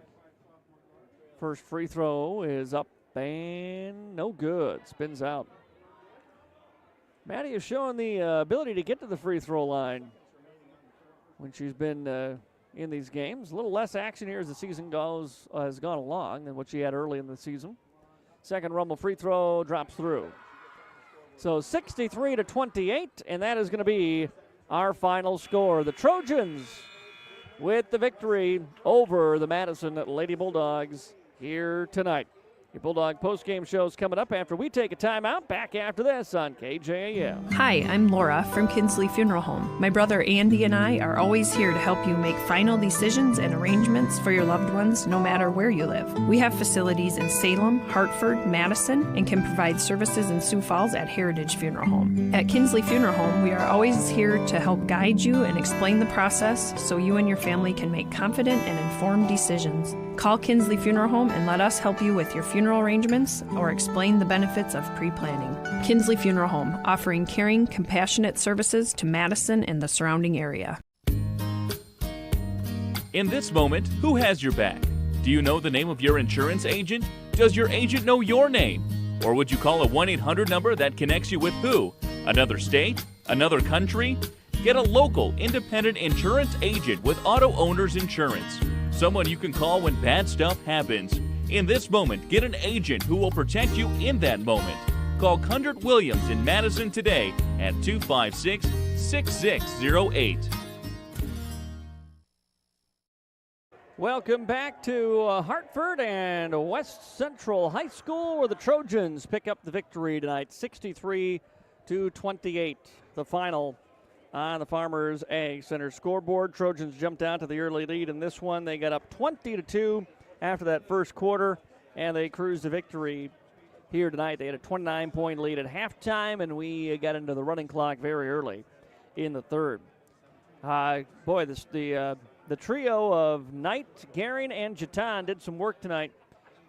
First free throw is up and no good. Spins out. Maddie is showing the ability to get to the free throw line when she's been in these games. A little less action here as the season has gone along than what she had early in the season. Second Rummel free throw drops through. So 63-28, and that is going to be our final score. The Trojans with the victory over the Madison Lady Bulldogs here tonight. Your Bulldog postgame show's coming up after we take a timeout. Back after this on KJAL. Hi, I'm Laura from Kinsley Funeral Home. My brother Andy and I are always here to help you make final decisions and arrangements for your loved ones no matter where you live. We have facilities in Salem, Hartford, Madison, and can provide services in Sioux Falls at Heritage Funeral Home. At Kinsley Funeral Home, we are always here to help guide you and explain the process so you and your family can make confident and informed decisions. Call Kinsley Funeral Home and let us help you with your funeral arrangements or explain the benefits of pre-planning. Kinsley Funeral Home, offering caring, compassionate services to Madison and the surrounding area. In this moment, who has your back? Do you know the name of your insurance agent? Does your agent know your name? Or would you call a 1-800 number that connects you with who? Another state? Another country? Get a local, independent insurance agent with Auto Owners Insurance. Someone you can call when bad stuff happens. In this moment, get an agent who will protect you in that moment. Call Kundert Williams in Madison today at 256-6608. Welcome back to Hartford and West Central High School, where the Trojans pick up the victory tonight, 63-28, the final on the Farmers Ag Center scoreboard. Trojans jumped out to the early lead in this one. They got up 20-2 after that first quarter, and they cruised to victory here tonight. They had a 29-point lead at halftime, and we got into the running clock very early in the third. The trio of Knight, Garing, and Jatan did some work tonight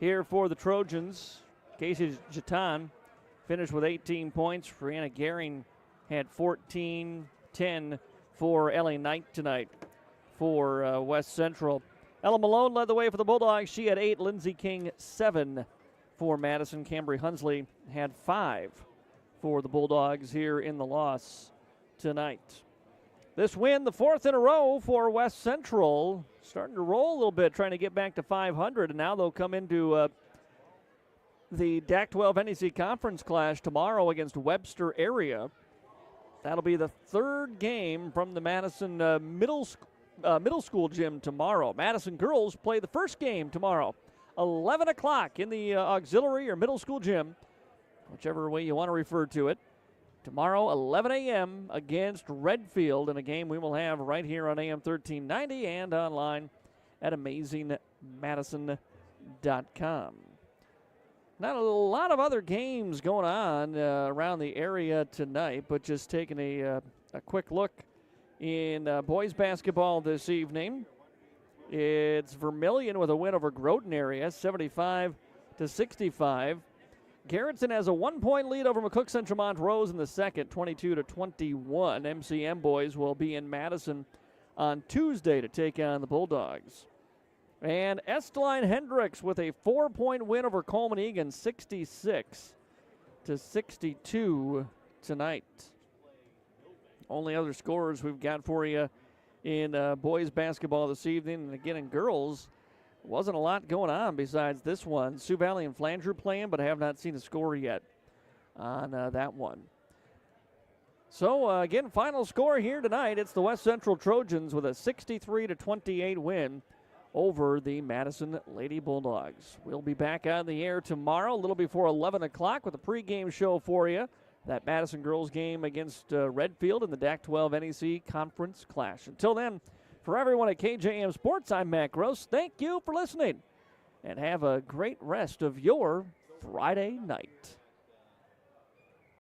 here for the Trojans. Casey Jatan finished with 18 points. Brianna Garing had 14, 10 for Ellie Knight tonight for West Central. Ella Malone led the way for the Bulldogs. She had 8. Lindsey King, 7 for Madison. Cambry Hunsley had 5 for the Bulldogs here in the loss tonight. This win, the 4th in a row for West Central, starting to roll a little bit, trying to get back to 500, and now they'll come into the DAC-12 NEC Conference clash tomorrow against Webster area. That'll be the 3rd game from the Madison middle school gym tomorrow. Madison girls play the first game tomorrow, 11 o'clock in the auxiliary or middle school gym, whichever way you want to refer to it. Tomorrow, 11 a.m. against Redfield in a game we will have right here on AM 1390 and online at AmazingMadison.com. Not a lot of other games going on around the area tonight, but just taking a quick look in boys basketball this evening. It's Vermilion with a win over Groton area, 75-65. Garrettson has a 1-point lead over McCook Central Montrose in the second, 22-21. MCM boys will be in Madison on Tuesday to take on the Bulldogs. And Esteline Hendricks with a 4-point win over Coleman Egan, 66-62 tonight. Only other scorers we've got for you in boys basketball this evening. And again, in girls, wasn't a lot going on besides this one. Sioux Valley and Flanger playing, but I have not seen a score yet on that one. So, again, final score here tonight. It's the West Central Trojans with a 63-28 win over the Madison Lady Bulldogs. We'll be back on the air tomorrow, a little before 11 o'clock, with a pregame show for you. That Madison girls game against Redfield in the DAC-12 NEC Conference Clash. Until then, for everyone at KJM Sports, I'm Matt Gross. Thank you for listening, and have a great rest of your Friday night.